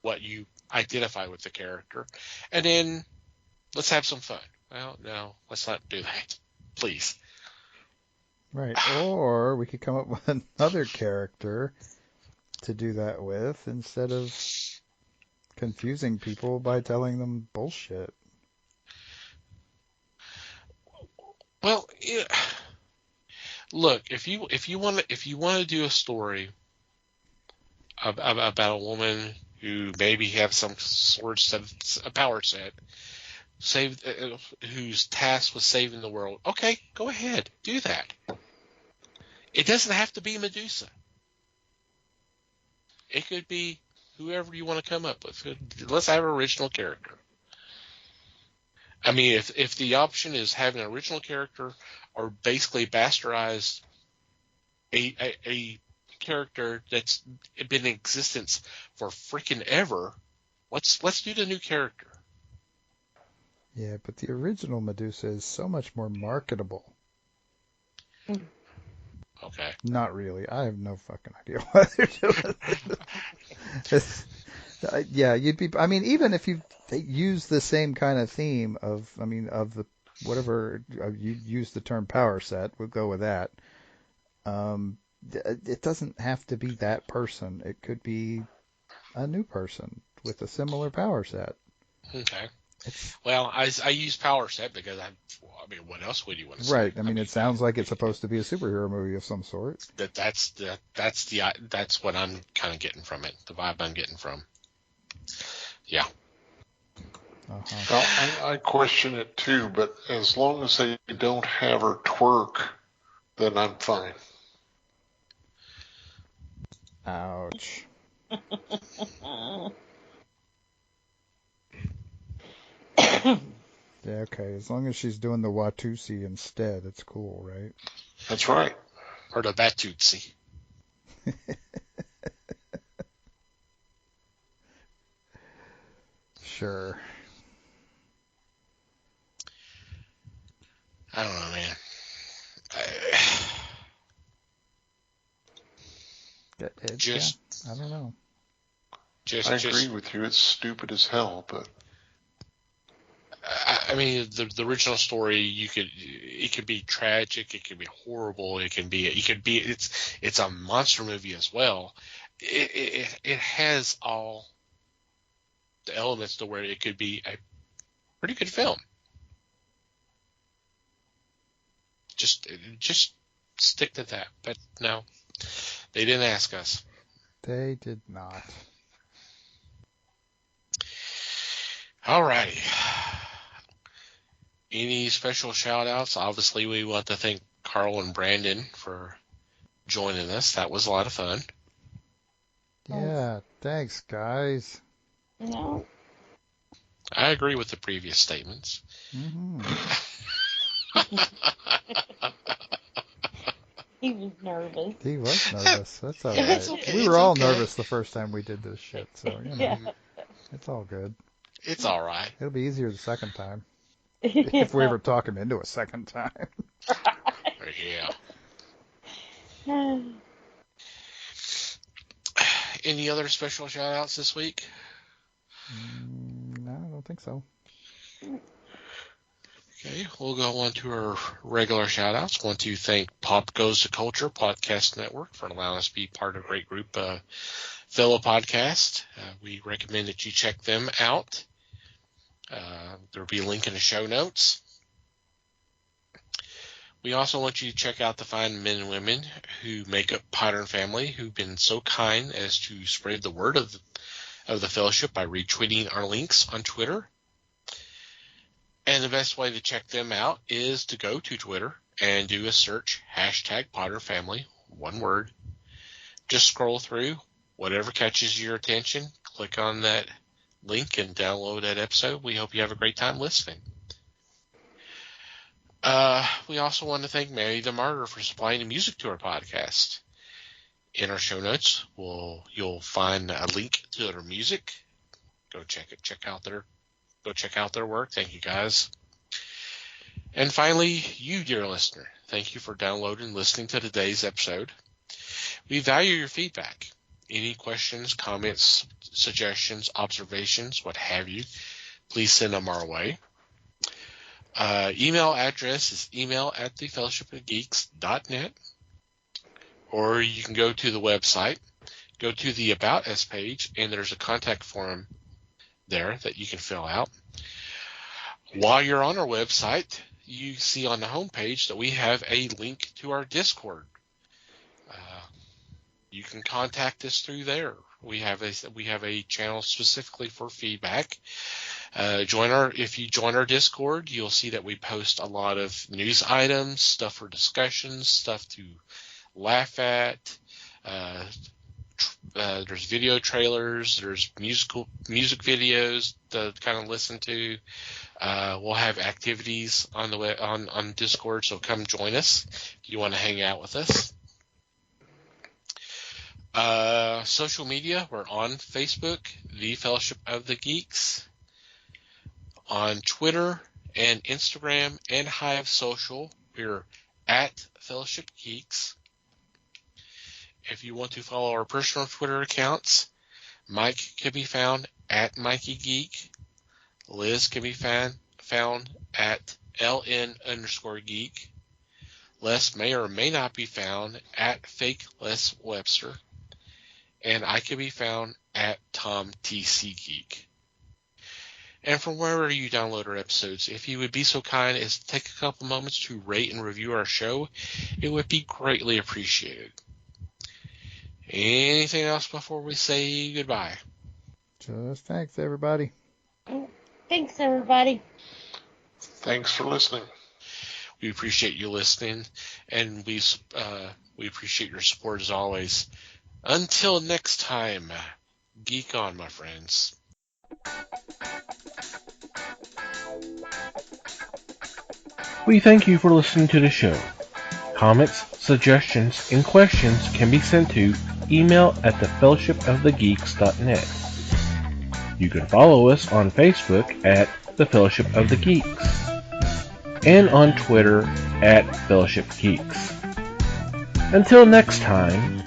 B: what you identify with the character, and then let's have some fun. Well, no, let's not do that, please.
C: Right, or we could come up with another character to do that with instead of confusing people by telling them bullshit.
B: Well, look, if you want to do a story about a woman who maybe has some sort of a power set, who's tasked with saving the world, okay, go ahead, do that. It doesn't have to be Medusa. It could be whoever you want to come up with. Let's have an original character. I mean, if the option is having an original character or basically bastardize a character that's been in existence for freaking ever, let's do the new character.
C: Yeah, but the original Medusa is so much more marketable.
B: Okay.
C: Not really. I have no fucking idea what they're doing. Yeah, you'd be. I mean, even if you use the same kind of theme of the whatever you use the term power set, we'll go with that. It doesn't have to be that person. It could be a new person with a similar power set.
B: Okay. Well, I use power set because what else would you want to say?
C: Right. I mean, it sounds like it's supposed to be a superhero movie of some sort.
B: That's what I'm kind of getting from it. The vibe I'm getting from. Yeah.
G: Well, I question it too, but as long as they don't have her twerk, then I'm fine.
C: Ouch. Yeah, okay. As long as she's doing the Watusi instead, it's cool, right?
G: That's right.
B: Or the Batutsi.
C: Sure.
B: I don't know, man.
C: I don't know.
G: I agree with you. It's stupid as hell, but
B: I mean, the original story, it could be tragic, it could be horrible, it's a monster movie as well. It has all the elements to where it could be a pretty good film. Just stick to that. But no, they didn't ask us.
C: They did not.
B: Alrighty. Any special shout outs? Obviously, we want to thank Carl and Brandon for joining us. That was a lot of fun.
C: Yeah, thanks, guys.
E: No.
B: I agree with the previous statements.
C: Mm-hmm.
E: He was nervous.
C: He was nervous. That's all
B: It's
C: right.
B: okay.
C: We
B: It's
C: were all
B: okay.
C: nervous the first time we did this shit, so, you know,
E: Yeah.
C: it's all good.
B: It's all right.
C: It'll be easier the second time. If we ever talk him into a second time.
B: Yeah. Any other special shout outs this week?
C: No, I don't think so.
B: Okay, we'll go on to our regular shout outs. Want to thank Pop Goes to Culture Podcast Network for allowing us to be part of a great group of fellow podcasts. We recommend that you check them out. There will be a link in the show notes. We also want you to check out the fine men and women who make up Pattern Family, who've been so kind as to spread the word of the fellowship by retweeting our links on Twitter. And the best way to check them out is to go to Twitter and do a search, #PotterFamily, one word. Just scroll through, whatever catches your attention, click on that link and download that episode. We hope you have a great time listening. We also want to thank Mary the Martyr for supplying the music to our podcast. In our show notes, you'll find a link to their music. Go check out their work. Thank you, guys. And finally, you, dear listener, thank you for downloading and listening to today's episode. We value your feedback. Any questions, comments, suggestions, observations, what have you, please send them our way. Email address is email@thefellowshipofgeeks.net, or you can go to the website, go to the About Us page, and there's a contact form there that you can fill out. While you're on our website, you see on the homepage that we have a link to our Discord. You can contact us through there. We have a channel specifically for feedback. If you join our Discord, you'll see that we post a lot of news items, stuff for discussions, stuff to laugh at. There's video trailers. There's music videos to kind of listen to. We'll have activities on Discord, so come join us if you want to hang out with us. Social media, we're on Facebook, The Fellowship of the Geeks. On Twitter and Instagram and Hive Social, we're at Fellowship Geeks. If you want to follow our personal Twitter accounts, Mike can be found at Mikey Geek. Liz can be found at LN_Geek. Les may or may not be found at Fake Les Webster. And I can be found at Tom TC Geek. And from wherever you download our episodes, if you would be so kind as to take a couple moments to rate and review our show, it would be greatly appreciated. Anything else before we say goodbye?
C: Just thanks, everybody.
E: Thanks, everybody.
G: Thanks for listening.
B: We appreciate you listening, and we appreciate your support as always. Until next time, geek on, my friends.
A: We thank you for listening to the show. Comments, suggestions, and questions can be sent to email@thefellowshipofthegeeks.net. You can follow us on Facebook at The Fellowship of the Geeks and on Twitter at Fellowship Geeks. Until next time,